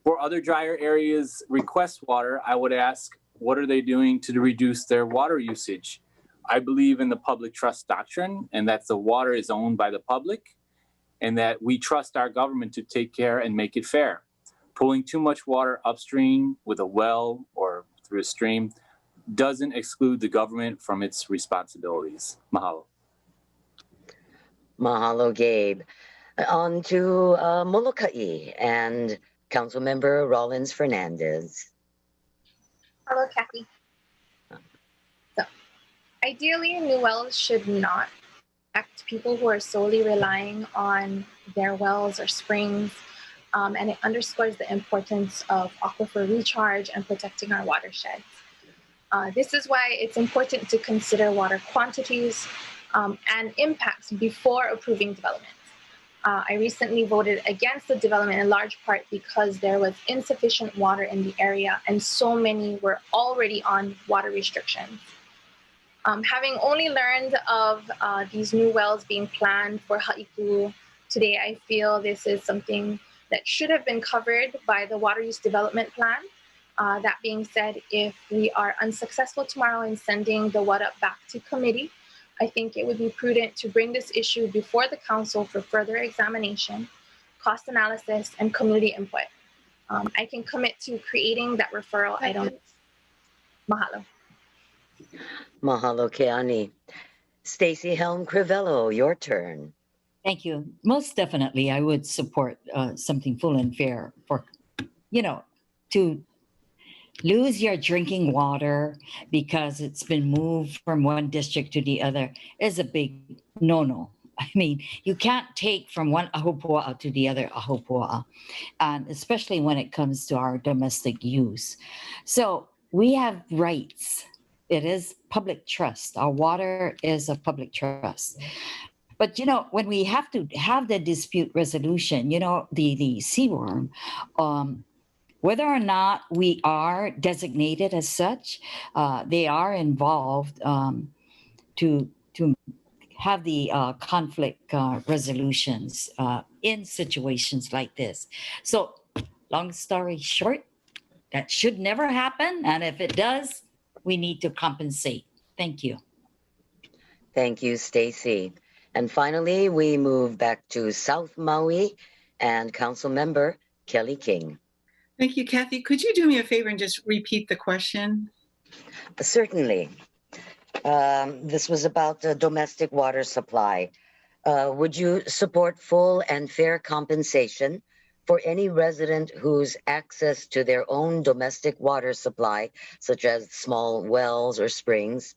For other drier areas request water, I would ask, what are they doing to reduce their water usage? I believe in the public trust doctrine, and that the water is owned by the public, and that we trust our government to take care and make it fair. Pulling too much water upstream with a well or through a stream doesn't exclude the government from its responsibilities. Mahalo. Mahalo, Gabe. On to Molokai and Councilmember Rollins Fernandez. Hello, Kathy. So, ideally, new wells should not affect people who are solely relying on their wells or springs. And it underscores the importance of aquifer recharge and protecting our watersheds. This is why it's important to consider water quantities and impacts before approving development. I recently voted against the development in large part because there was insufficient water in the area and so many were already on water restrictions. Having only learned of these new wells being planned for Haiku today, I feel this is something that should have been covered by the water use development plan. That being said, if we are unsuccessful tomorrow in sending the WUDUP back to committee, I think it would be prudent to bring this issue before the council for further examination, cost analysis, and community input. I can commit to creating that referral item. Mahalo. Mahalo, Keaney. Stacey Helm Crivello, your turn. Thank you. Most definitely, I would support something full and fair for, to lose your drinking water because it's been moved from one district to the other is a big no-no. I mean, you can't take from one ahupua'a to the other ahupua'a, and especially when it comes to our domestic use. So we have rights. It is public trust. Our water is a public trust. But, when we have to have the dispute resolution, the CWORM, whether or not we are designated as such, they are involved to have the conflict resolutions in situations like this. So long story short, that should never happen. And if it does, we need to compensate. Thank you. Thank you, Stacey. And finally, we move back to South Maui and Council Member Kelly King. Thank you, Kathy. Could you do me a favor and just repeat the question? Certainly. This was about the domestic water supply. Would you support full and fair compensation for any resident whose access to their own domestic water supply, such as small wells or springs,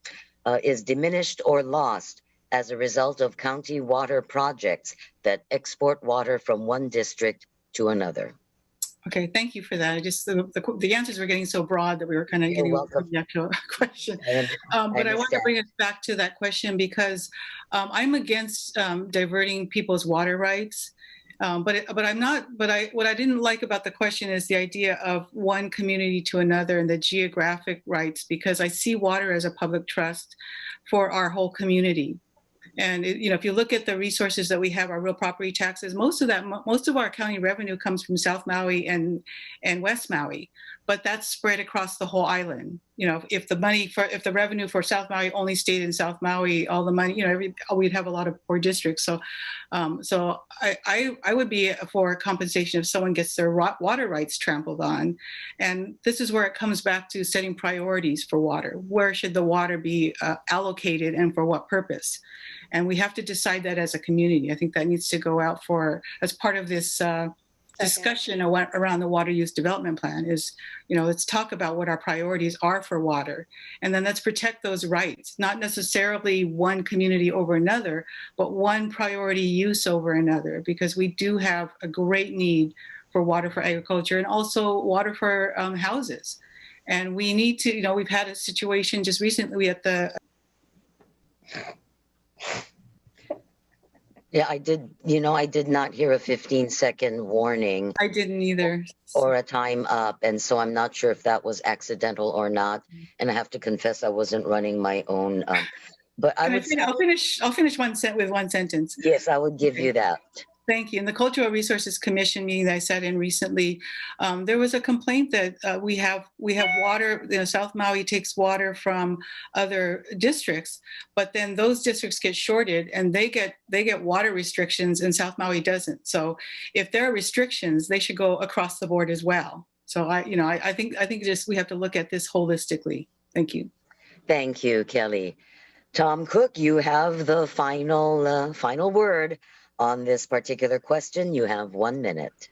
is diminished or lost as a result of county water projects that export water from one district to another? Okay, thank you for that. I just the answers were getting so broad that we were kind of getting to the actual question. But I want to bring us back to that question because I'm against diverting people's water rights. But I'm not. But what I didn't like about the question is the idea of one community to another and the geographic rights, because I see water as a public trust for our whole community. And if you look at the resources that we have, our real property taxes, most of our county revenue comes from South Maui and West Maui, but that's spread across the whole island. If the revenue for South Maui only stayed in South Maui, all the money, we'd have a lot of poor districts. So I would be for compensation if someone gets their water rights trampled on. And this is where it comes back to setting priorities for water. Where should the water be allocated and for what purpose? And we have to decide that as a community. I think that needs to go out as part of this discussion around the water use development plan is, let's talk about what our priorities are for water. And then let's protect those rights, not necessarily one community over another, but one priority use over another, because we do have a great need for water for agriculture and also water for houses. And we need to, we've had a situation just recently at the Yeah, I did not hear a 15-second warning. I didn't either. Or a time up. And so I'm not sure if that was accidental or not. And I have to confess I wasn't running my own. But I'll finish with one sentence. Yes, I would give you that. Thank you. In the Cultural Resources Commission meeting that I sat in recently, there was a complaint that we have water. South Maui takes water from other districts, but then those districts get shorted and they get water restrictions, and South Maui doesn't. So if there are restrictions, they should go across the board as well. So I think just we have to look at this holistically. Thank you. Thank you, Kelly. Tom Cook, you have the final word on this particular question. You have 1 minute.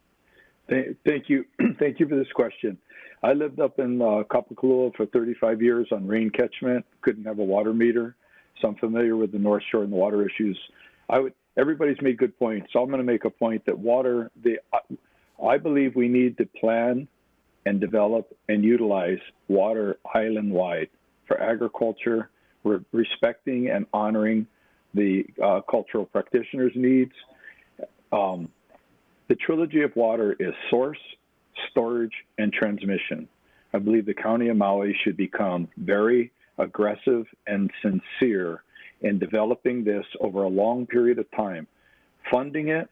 Thank you. Thank you for this question. I lived up in Kapakua for 35 years on rain catchment, couldn't have a water meter. So I'm familiar with the North Shore and the water issues. Everybody's made good points. So I'm going to make a point that water, I believe we need to plan and develop and utilize water island-wide for agriculture. We're respecting and honoring the cultural practitioners' needs. The trilogy of water is source, storage, and transmission. I believe the County of Maui should become very aggressive and sincere in developing this over a long period of time, funding it,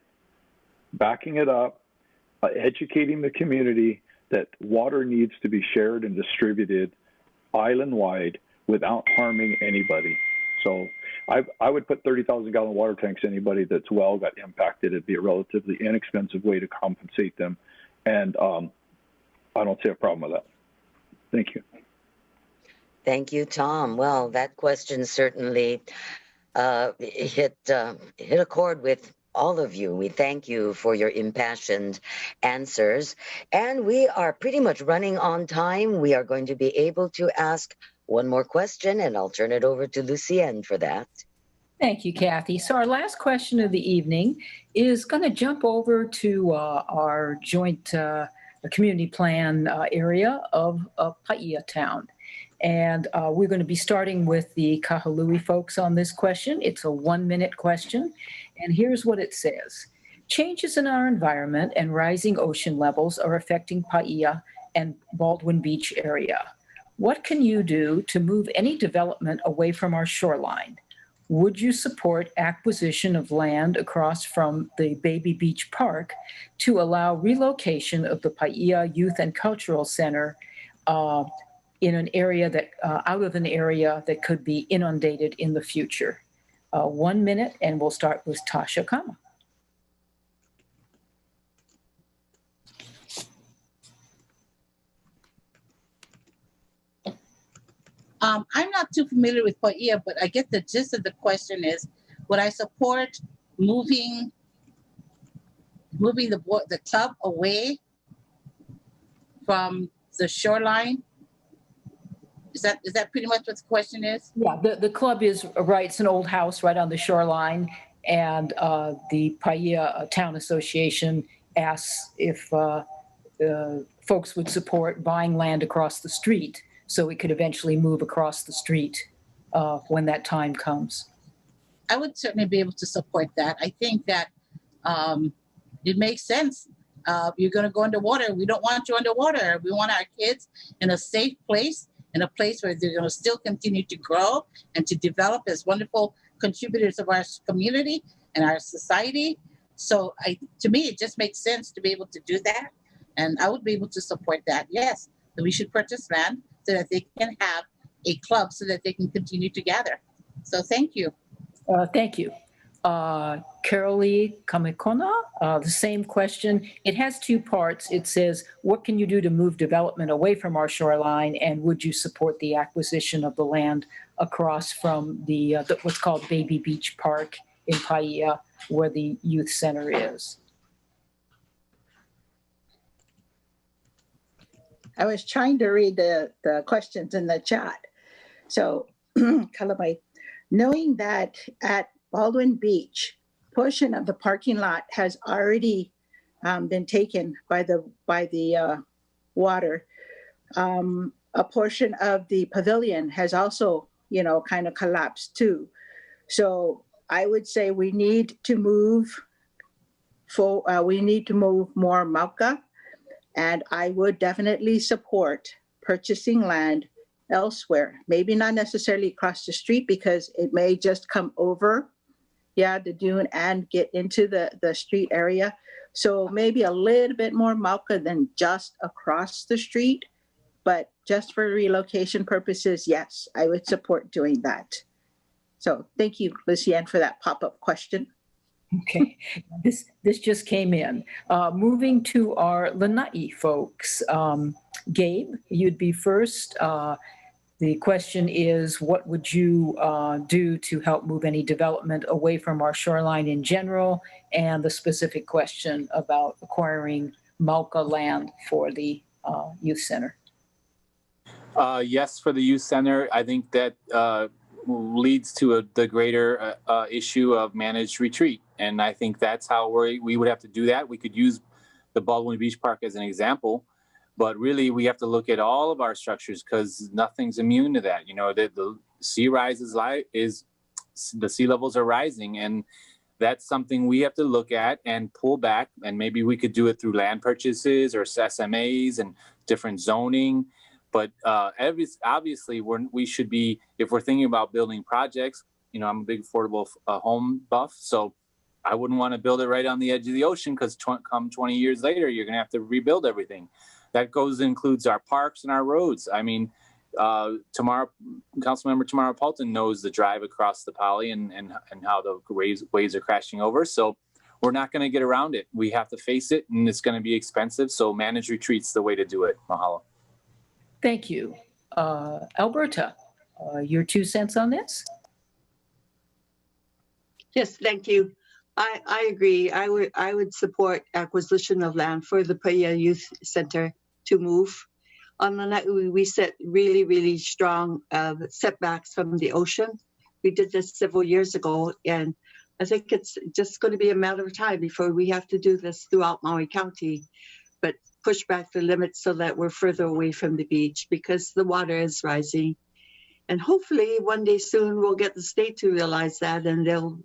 backing it up, educating the community that water needs to be shared and distributed island-wide without harming anybody. So I would put 30,000-gallon water tanks. Anybody that's got impacted, it'd be a relatively inexpensive way to compensate them. And I don't see a problem with that. Thank you. Thank you, Tom. Well, that question certainly hit a chord with all of you. We thank you for your impassioned answers. And we are pretty much running on time. We are going to be able to ask one more question, and I'll turn it over to Lucienne for that. Thank you, Kathy. So our last question of the evening is going to jump over to our joint community plan area of Pahia town. And we're going to be starting with the Kahului folks on this question. It's a 1-minute question. And here's what it says. Changes in our environment and rising ocean levels are affecting Pahia and Baldwin Beach area. What can you do to move any development away from our shoreline? Would you support acquisition of land across from the Baby Beach Park to allow relocation of the Pahia Youth and Cultural Center in an area that out of an area that could be inundated in the future? 1 minute, and we'll start with Tasha Kama. I'm not too familiar with Pahia, but I get the gist of the question is, would I support moving the club away from the shoreline? Is that pretty much what the question is? Yeah, the club is right. It's an old house right on the shoreline, and the Pahia Town Association asks if folks would support buying land across the street so it could eventually move across the street when that time comes. I would certainly be able to support that. I think that it makes sense. You're going to go underwater. We don't want you underwater. We want our kids in a safe place, in a place where they're going to still continue to grow and to develop as wonderful contributors of our community and our society. So to me, it just makes sense to be able to do that. And I would be able to support that. Yes, that we should purchase land so that they can have a club so that they can continue to gather. So thank you. Thank you. Carolee Kamekona, the same question. It has two parts. It says, what can you do to move development away from our shoreline? And would you support the acquisition of the land across from the what's called Baby Beach Park in Pahia, where the youth center is? I was trying to read the questions in the chat. So, Kalamai, knowing that at Baldwin Beach, portion of the parking lot has already been taken by the water. A portion of the pavilion has also, kind of collapsed too. So I would say we need to move more Mauka, and I would definitely support purchasing land elsewhere. Maybe not necessarily across the street because it may just come over, the dune and get into the street area. So maybe a little bit more Mauka than just across the street, but just for relocation purposes, yes, I would support doing that. So thank you, Lucienne, for that pop-up question. Okay, this just came in. Moving to our Lanai folks. Gabe, you'd be first. The question is, what would you do to help move any development away from our shoreline in general? And the specific question about acquiring Mauka land for the youth center. Yes, for the youth center. I think that leads to the greater issue of managed retreat. And I think that's how we would have to do that. We could use the Baldwin Beach Park as an example, but really we have to look at all of our structures because nothing's immune to that. The sea rise the sea levels are rising, and that's something we have to look at and pull back. And maybe we could do it through land purchases or SMAs and different zoning. But obviously, we should be, if we're thinking about building projects, I'm a big affordable home buff, so I wouldn't want to build it right on the edge of the ocean because come 20 years later, you're going to have to rebuild everything. That includes our parks and our roads. I mean, Councilmember Tamara Paulton knows the drive across the Pali and how the waves are crashing over. So we're not going to get around it. We have to face it, and it's going to be expensive. So managed retreat's the way to do it. Mahalo. Thank you. Alberta, your 2 cents on this? Yes, thank you. I agree. I would support acquisition of land for the Pahia Youth Center to move. On the night we set really, really strong setbacks from the ocean. We did this several years ago, and I think it's just going to be a matter of time before we have to do this throughout Maui County, but push back the limits so that we're further away from the beach because the water is rising. And hopefully one day soon we'll get the state to realize that and they'll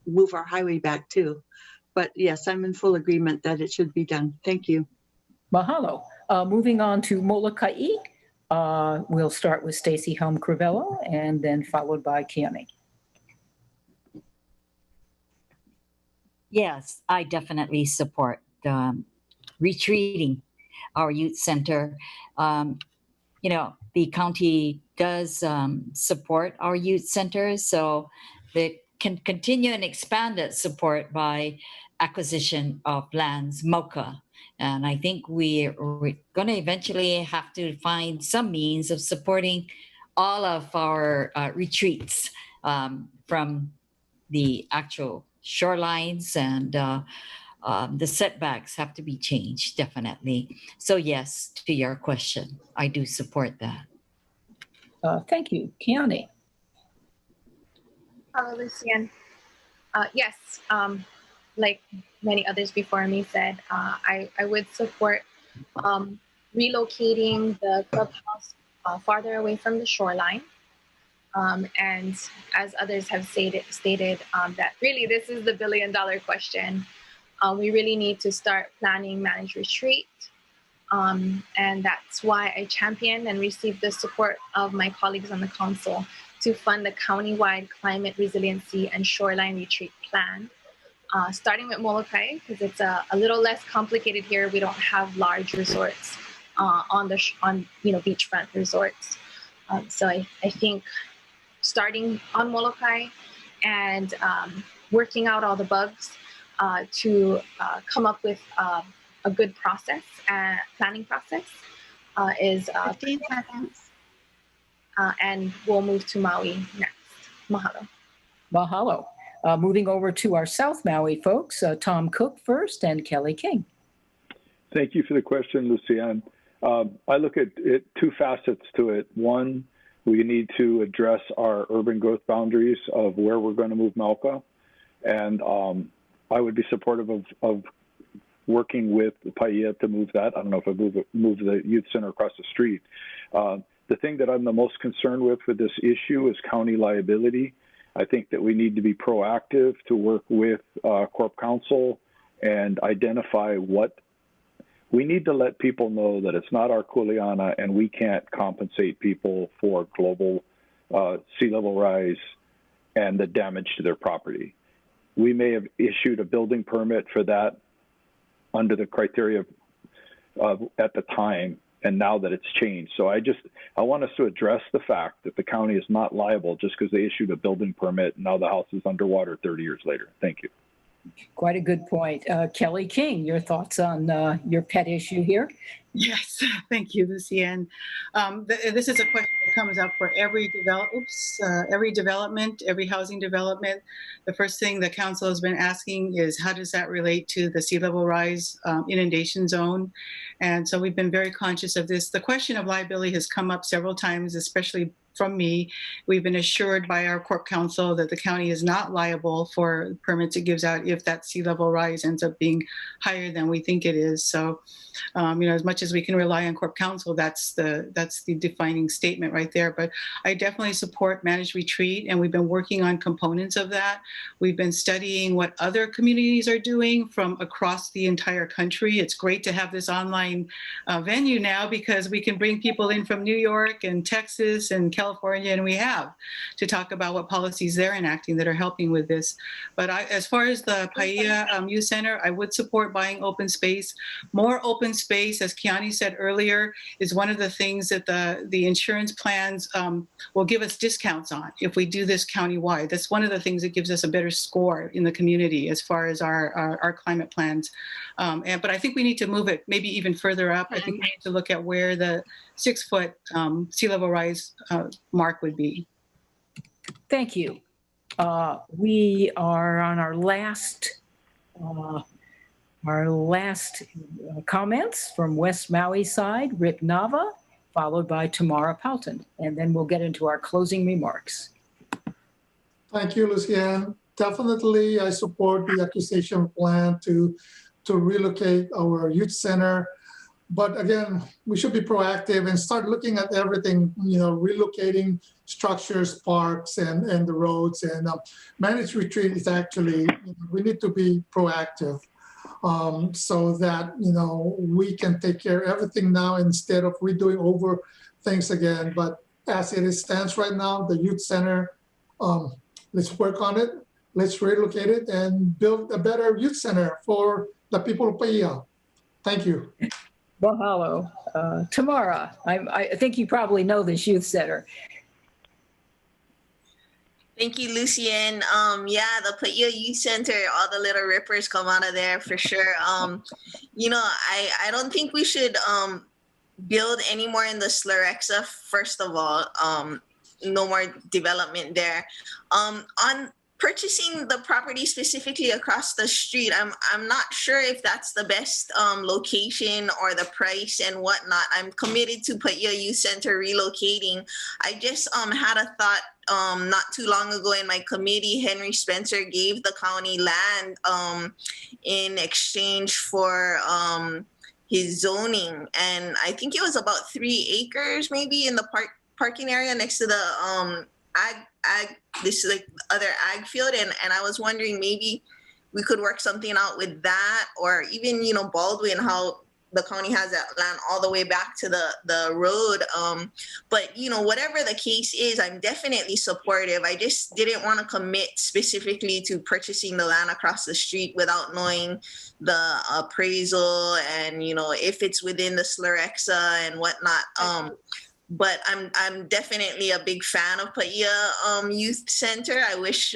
move our highway back too. But yes, I'm in full agreement that it should be done. Thank you. Mahalo. Moving on to Molokai. We'll start with Stacey Helm Crivello and then followed by Keaney. Yes, I definitely support retreating our youth center. The county does support our youth centers, so that can continue and expand that support by acquisition of lands, MOCA. And I think we're going to eventually have to find some means of supporting all of our retreats from the actual shorelines, and the setbacks have to be changed, definitely. So yes, to your question, I do support that. Thank you. Keaney. Hello, Lucian. Yes, like many others before me said, I would support relocating the clubhouse farther away from the shoreline. And as others have stated that really this is the billion-dollar question. We really need to start planning managed retreat. And that's why I champion and receive the support of my colleagues on the council to fund the countywide climate resiliency and shoreline retreat plan. Starting with Molokai, because it's a little less complicated here. We don't have large resorts on beachfront resorts. So I think starting on Molokai and working out all the bugs to come up with a good process, planning process is 15 seconds. And we'll move to Maui next. Mahalo. Mahalo. Moving over to our South Maui folks, Tom Cook first and Kelly King. Thank you for the question, Lucianne. I look at it, two facets to it. One, we need to address our urban growth boundaries of where we're going to move Malka. And I would be supportive of working with Pahia to move that. I don't know if I move the youth center across the street. The thing that I'm the most concerned with this issue is county liability. I think that we need to be proactive to work with Corp Council and identify what we need to let people know that it's not our kuleana and we can't compensate people for global sea level rise and the damage to their property. We may have issued a building permit for that under the criteria of at the time, and now that it's changed. So I want us to address the fact that the county is not liable just because they issued a building permit and now the house is underwater 30 years later. Thank you. Quite a good point. Kelly King, your thoughts on your pet issue here? Yes, thank you, Lucianne. This is a question that comes up for every development, every housing development. The first thing the council has been asking is how does that relate to the sea level rise inundation zone? And so we've been very conscious of this. The question of liability has come up several times, especially from me. We've been assured by our Corp Council that the county is not liable for permits it gives out if that sea level rise ends up being higher than we think it is. So, as much as we can rely on Corp Council, that's the defining statement right there. But I definitely support managed retreat, and we've been working on components of that. We've been studying what other communities are doing from across the entire country. It's great to have this online venue now because we can bring people in from New York and Texas and California, and we have to talk about what policies they're enacting that are helping with this. But as far as the Pahia Youth Center, I would support buying open space. More open space, as Keaney said earlier, is one of the things that the insurance plans will give us discounts on if we do this countywide. That's one of the things that gives us a better score in the community as far as our climate plans. But I think we need to move it maybe even further up. I think we need to look at where the 6-foot sea level rise mark would be. Thank you. We are on our last comments from West Maui side, Rick Nava, followed by Tamara Palton, and then we'll get into our closing remarks. Thank you, Lucianne. Definitely, I support the acquisition plan to relocate our youth center. But again, we should be proactive and start looking at everything, relocating structures, parks, and the roads. And managed retreat is actually, we need to be proactive so that, we can take care of everything now instead of redoing over things again. But as it stands right now, the youth center, let's work on it. Let's relocate it and build a better youth center for the people of Pahia. Thank you. Mahalo. Tamara, I think you probably know this youth center. Thank you, Lucien. Yeah, the Pahia Youth Center, all the little rippers come out of there for sure. I don't think we should build any more in the Slerexa, first of all. No more development there. On purchasing the property specifically across the street, I'm not sure if that's the best location or the price and whatnot. I'm committed to Pahia Youth Center relocating. I just had a thought not too long ago in my committee. Henry Spencer gave the county land in exchange for his zoning, and I think it was about 3 acres maybe in the parking area next to the this like other ag field, and I was wondering maybe we could work something out with that, or even Baldwin, how the county has that land all the way back to the road. But whatever the case is, I'm definitely supportive. I just didn't want to commit specifically to purchasing the land across the street without knowing the appraisal and if it's within the Slerexa and whatnot. But I'm definitely a big fan of Pahia Youth Center. I wish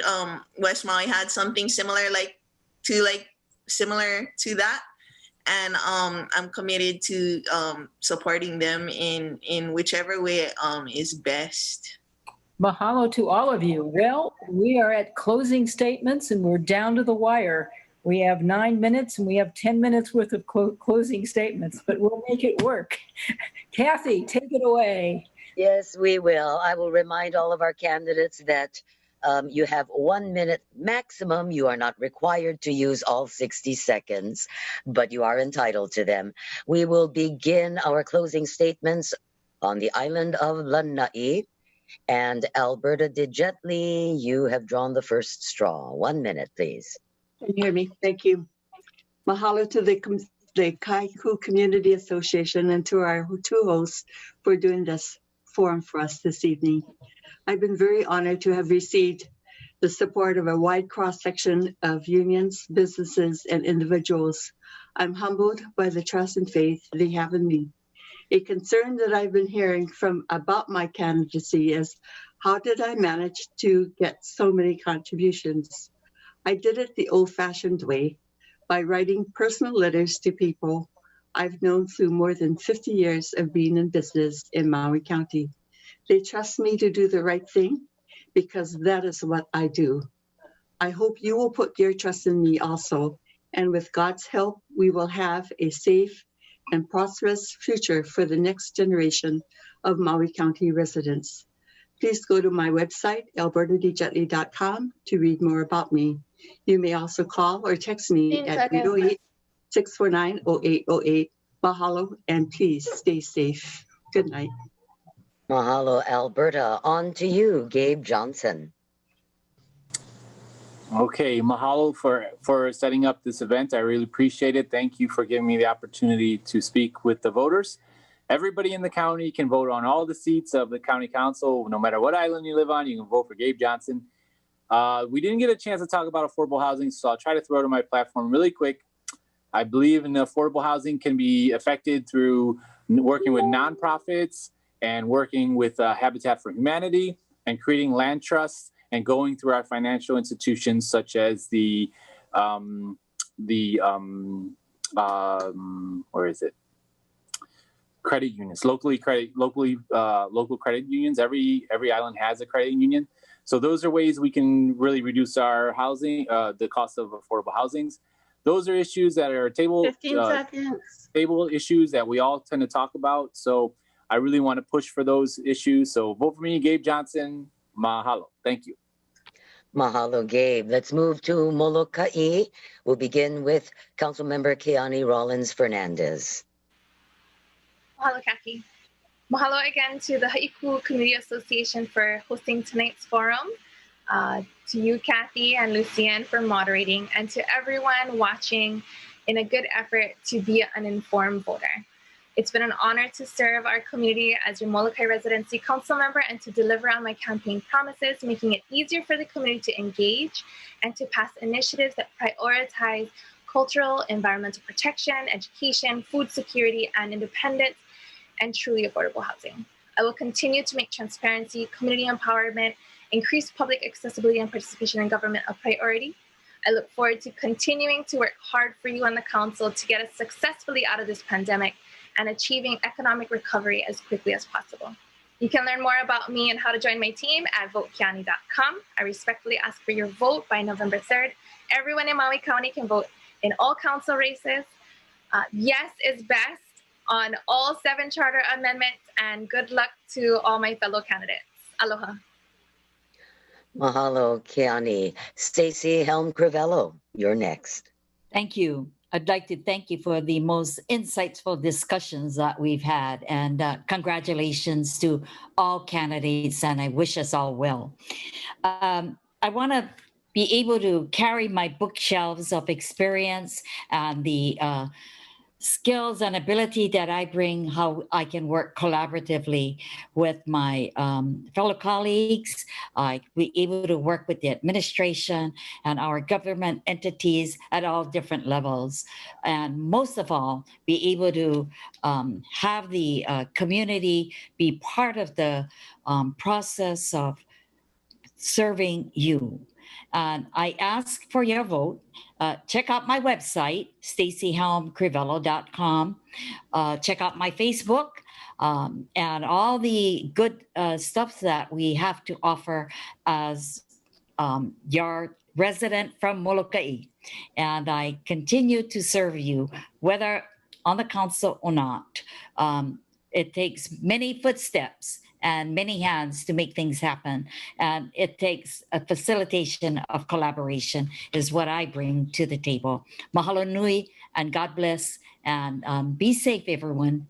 West Maui had something similar to that. And I'm committed to supporting them in whichever way is best. Mahalo to all of you. Well, we are at closing statements and we're down to the wire. We have 9 minutes and we have 10 minutes worth of closing statements, but we'll make it work. Kathy, take it away. Yes, we will. I will remind all of our candidates that you have 1 minute maximum. You are not required to use all 60 seconds, but you are entitled to them. We will begin our closing statements on the island of Lanai. And Alberta Digili, you have drawn the first straw. 1 minute, please. Can you hear me? Thank you. Mahalo to the Haiku Community Association and to our two hosts for doing this forum for us this evening. I've been very honored to have received the support of a wide cross-section of unions, businesses, and individuals. I'm humbled by the trust and faith they have in me. A concern that I've been hearing about my candidacy is, how did I manage to get so many contributions? I did it the old-fashioned way, by writing personal letters to people I've known through more than 50 years of being in business in Maui County. They trust me to do the right thing because that is what I do. I hope you will put your trust in me also, and with God's help, we will have a safe and prosperous future for the next generation of Maui County residents. Please go to my website, albertadigili.com, to read more about me. You may also call or text me at 808-649-0808. Mahalo, and please stay safe. Good night. Mahalo, Alberta. On to you, Gabe Johnson. Okay, mahalo for setting up this event. I really appreciate it. Thank you for giving me the opportunity to speak with the voters. Everybody in the county can vote on all the seats of the county council. No matter what island you live on, you can vote for Gabe Johnson. We didn't get a chance to talk about affordable housing, so I'll try to throw to my platform really quick. I believe in affordable housing can be affected through working with nonprofits and working with Habitat for Humanity and creating land trusts and going through our financial institutions such as credit unions, local credit unions. Every island has a credit union. So those are ways we can really reduce our housing, the cost of affordable housings. Those are issues that are table issues that we all tend to talk about. So I really want to push for those issues. So vote for me, Gabe Johnson. Mahalo. Thank you. Mahalo, Gabe. Let's move to Molokai. We'll begin with Councilmember Keaney Rollins Fernandez. Mahalo, Kathy. Mahalo again to the Haiku Community Association for hosting tonight's forum. To you, Kathy and Lucien, for moderating, and to everyone watching in a good effort to be an informed voter. It's been an honor to serve our community as your Molokai Residency Council member and to deliver on my campaign promises, making it easier for the community to engage and to pass initiatives that prioritize cultural, environmental protection, education, food security, and independence, and truly affordable housing. I will continue to make transparency, community empowerment, increase public accessibility and participation in government a priority. I look forward to continuing to work hard for you on the council to get us successfully out of this pandemic and achieving economic recovery as quickly as possible. You can learn more about me and how to join my team at votekeaney.com. I respectfully ask for your vote by November 3rd. Everyone in Maui County can vote in all council races. Yes is best on all 7 charter amendments, and good luck to all my fellow candidates. Aloha. Mahalo, Keaney. Stacey Helm-Crivello, you're next. Thank you. I'd like to thank you for the most insightful discussions that we've had, and congratulations to all candidates, and I wish us all well. I want to be able to carry my bookshelves of experience and the skills and ability that I bring, how I can work collaboratively with my fellow colleagues. I be able to work with the administration and our government entities at all different levels. And most of all, be able to have the community be part of the process of serving you. And I ask for your vote. Check out my website, staceyhelmcrivello.com. Check out my Facebook and all the good stuff that we have to offer as your resident from Molokai. And I continue to serve you, whether on the council or not. It takes many footsteps and many hands to make things happen. And it takes a facilitation of collaboration is what I bring to the table. Mahalo nui, and God bless, and be safe, everyone.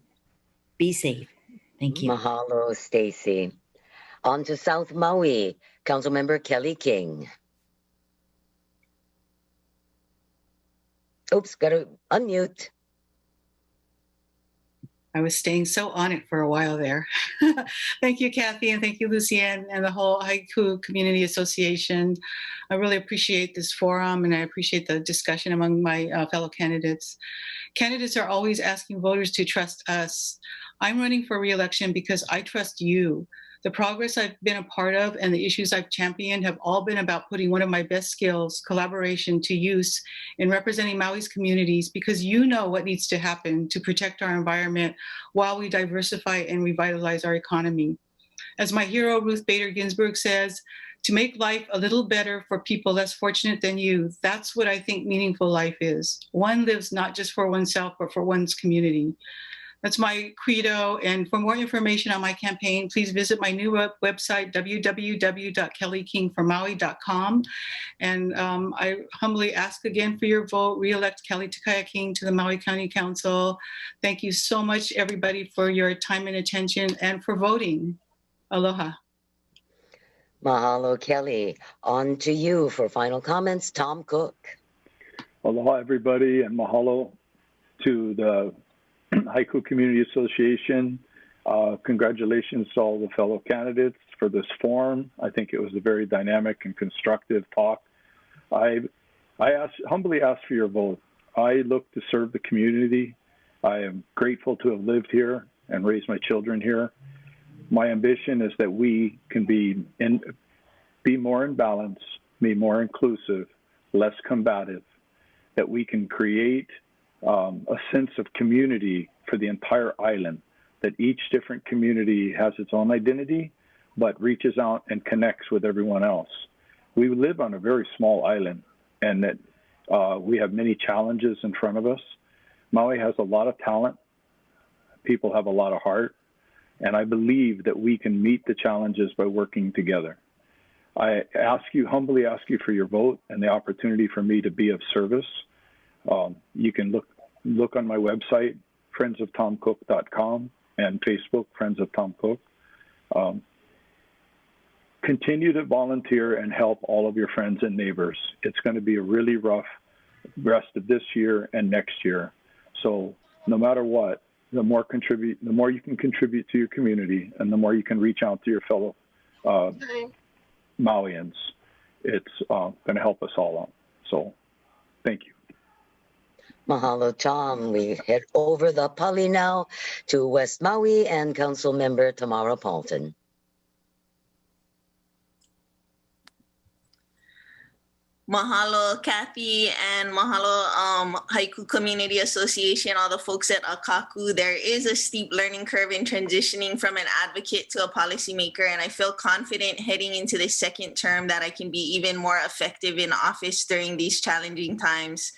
Be safe. Thank you. Mahalo, Stacey. On to South Maui, Councilmember Kelly King. Oops, gotta unmute. I was staying so on it for a while there. Thank you, Kathy, and thank you, Lucienne, and the whole Haiku Community Association. I really appreciate this forum, and I appreciate the discussion among my fellow candidates. Candidates are always asking voters to trust us. I'm running for re-election because I trust you. The progress I've been a part of and the issues I've championed have all been about putting one of my best skills, collaboration, to use in representing Maui's communities, because you know what needs to happen to protect our environment while we diversify and revitalize our economy. As my hero, Ruth Bader Ginsburg, says, to make life a little better for people less fortunate than you, that's what I think meaningful life is. One lives not just for oneself, but for one's community. That's my credo. And for more information on my campaign, please visit my new website, www.kellykingformaui.com. And I humbly ask again for your vote. Re-elect Kelly Takaya King to the Maui County Council. Thank you so much, everybody, for your time and attention and for voting. Aloha. Mahalo, Kelly. On to you for final comments, Tom Cook. Aloha, everybody, and mahalo to the Haiku Community Association. Congratulations to all the fellow candidates for this forum. I think it was a very dynamic and constructive talk. I humbly ask for your vote. I look to serve the community. I am grateful to have lived here and raised my children here. My ambition is that we can be more in balance, be more inclusive, less combative, that we can create a sense of community for the entire island, that each different community has its own identity, but reaches out and connects with everyone else. We live on a very small island, and that we have many challenges in front of us. Maui has a lot of talent. People have a lot of heart, and I believe that we can meet the challenges by working together. I humbly ask you for your vote and the opportunity for me to be of service. You can look on my website, friendsoftomcook.com, and Facebook, Friends of Tom Cook. Continue to volunteer and help all of your friends and neighbors. It's going to be a really rough rest of this year and next year. So no matter what, the more you can contribute to your community, and the more you can reach out to your fellow Mauians, it's going to help us all out. So thank you. Mahalo, Tom. We head over the Pali now to West Maui and Council Member Tamara Paulton. Mahalo, Kathy, and mahalo, Haiku Community Association, all the folks at Akaku. There is a steep learning curve in transitioning from an advocate to a policymaker, and I feel confident heading into the second term that I can be even more effective in office during these challenging times.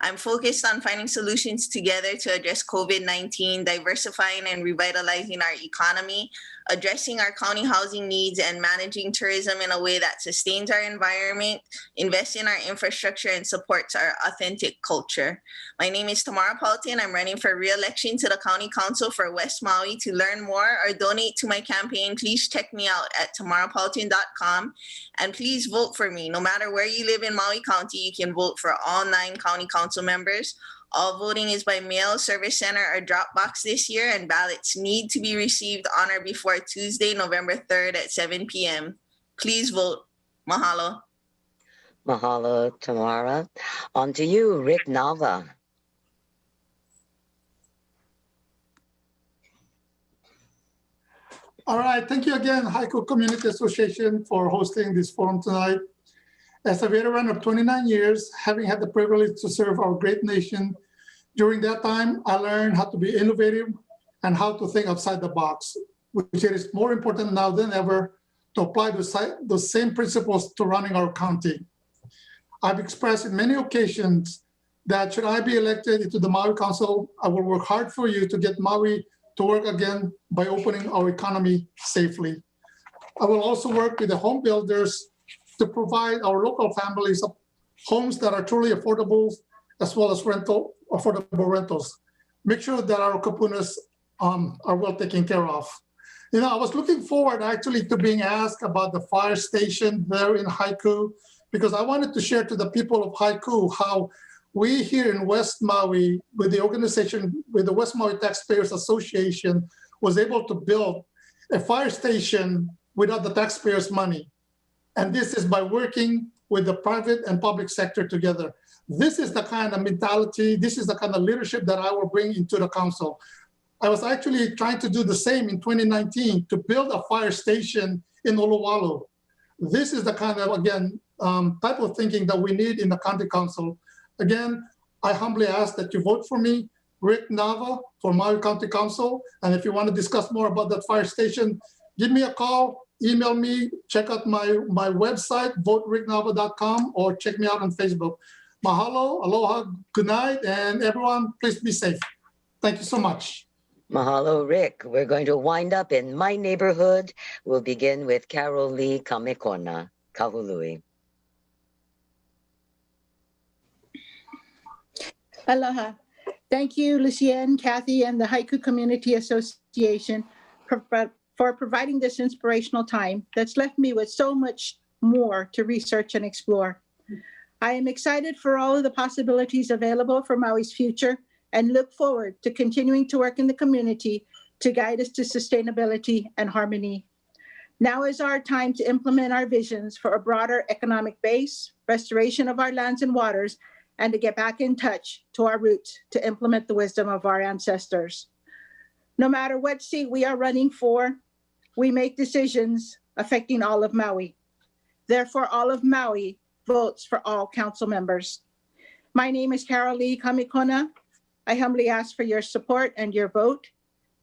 I'm focused on finding solutions together to address COVID-19, diversifying and revitalizing our economy, addressing our county housing needs, and managing tourism in a way that sustains our environment, invests in our infrastructure, and supports our authentic culture. My name is Tamara Paulton. I'm running for re-election to the County Council for West Maui. To learn more or donate to my campaign, please check me out at tamarapalton.com. And please vote for me. No matter where you live in Maui County, you can vote for all 9 county council members. All voting is by mail, service center, or drop box this year, and ballots need to be received on or before Tuesday, November 3rd at 7 p.m. Please vote. Mahalo. Mahalo, Tamara. On to you, Rick Nava. All right, thank you again, Haiku Community Association, for hosting this forum tonight. As a veteran of 29 years, having had the privilege to serve our great nation, during that time, I learned how to be innovative and how to think outside the box, which is more important now than ever to apply those same principles to running our county. I've expressed in many occasions that should I be elected into the Maui Council, I will work hard for you to get Maui to work again by opening our economy safely. I will also work with the home builders to provide our local families homes that are truly affordable, as well as affordable rentals. Make sure that our kapunas are well taken care of. You know, I was looking forward actually to being asked about the fire station there in Haiku, because I wanted to share to the people of Haiku how we here in West Maui, with the organization, with the West Maui Taxpayers Association, was able to build a fire station without the taxpayers' money. And this is by working with the private and public sector together. This is the kind of mentality, this is the kind of leadership that I will bring into the council. I was actually trying to do the same in 2019 to build a fire station in Oluwalu. This is the kind of, again, type of thinking that we need in the county council. Again, I humbly ask that you vote for me, Rick Nava, for Maui County Council. And if you want to discuss more about that fire station, give me a call, email me, check out my website, votericknava.com, or check me out on Facebook. Mahalo, aloha, good night, and everyone, please be safe. Thank you so much. Mahalo, Rick. We're going to wind up in my neighborhood. We'll begin with Carolee Kamekona, Kahului. Aloha. Thank you, Lucien, Kathy, and the Haiku Community Association for providing this inspirational time that's left me with so much more to research and explore. I am excited for all of the possibilities available for Maui's future and look forward to continuing to work in the community to guide us to sustainability and harmony. Now is our time to implement our visions for a broader economic base, restoration of our lands and waters, and to get back in touch to our roots to implement the wisdom of our ancestors. No matter what seat we are running for, we make decisions affecting all of Maui. Therefore, all of Maui votes for all council members. My name is Carolee Kamekona. I humbly ask for your support and your vote.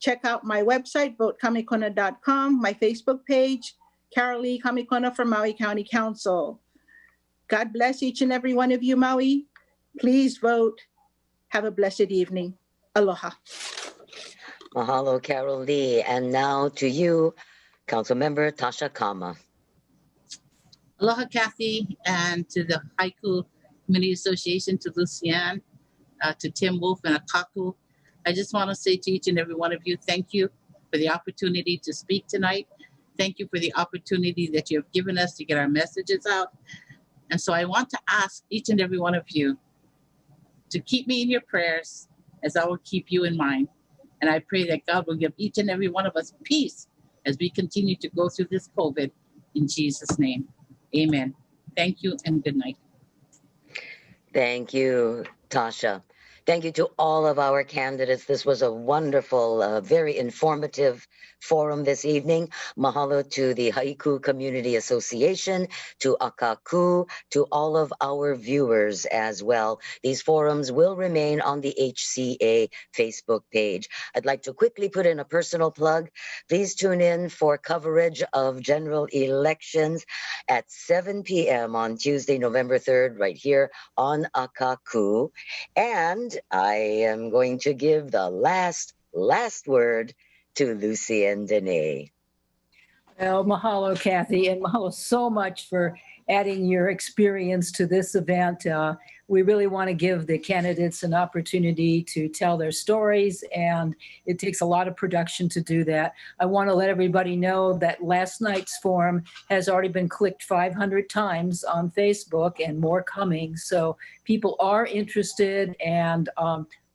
Check out my website, votekamekona.com, my Facebook page, Carolee Kamekona from Maui County Council. God bless each and every one of you, Maui. Please vote. Have a blessed evening. Aloha. Mahalo, Carolee. And now to you, Councilmember Tasha Kama. Aloha, Kathy, and to the Haiku Community Association, to Lucian, to Tim Wolf and Akaku. I just want to say to each and every one of you, thank you for the opportunity to speak tonight. Thank you for the opportunity that you have given us to get our messages out. And so I want to ask each and every one of you to keep me in your prayers as I will keep you in mind. And I pray that God will give each and every one of us peace as we continue to go through this COVID in Jesus' name. Amen. Thank you and good night. Thank you, Tasha. Thank you to all of our candidates. This was a wonderful, very informative forum this evening. Mahalo to the Haiku Community Association, to Akaku, to all of our viewers as well. These forums will remain on the HCA Facebook page. I'd like to quickly put in a personal plug. Please tune in for coverage of general elections at 7 p.m. on Tuesday, November 3rd, right here on Akaku. And I am going to give the last word to Lucy and Danae. Well, mahalo, Kathy, and mahalo so much for adding your experience to this event. We really want to give the candidates an opportunity to tell their stories, and it takes a lot of production to do that. I want to let everybody know that last night's forum has already been clicked 500 times on Facebook and more coming. So people are interested, and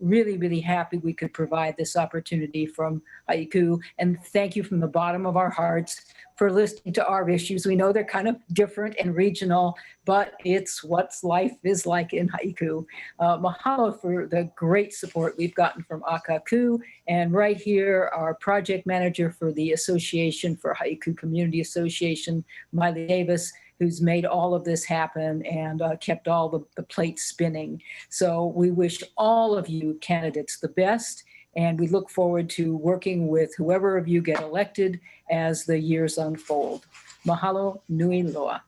really, really happy we could provide this opportunity from Haiku. And thank you from the bottom of our hearts for listening to our issues. We know they're kind of different and regional, but it's what life is like in Haiku. Mahalo for the great support we've gotten from Akaku. And right here, our project manager for the Association for Haiku Community Association, Miley Davis, who's made all of this happen and kept all the plates spinning. So we wish all of you candidates the best, and we look forward to working with whoever of you get elected as the years unfold. Mahalo nui loa.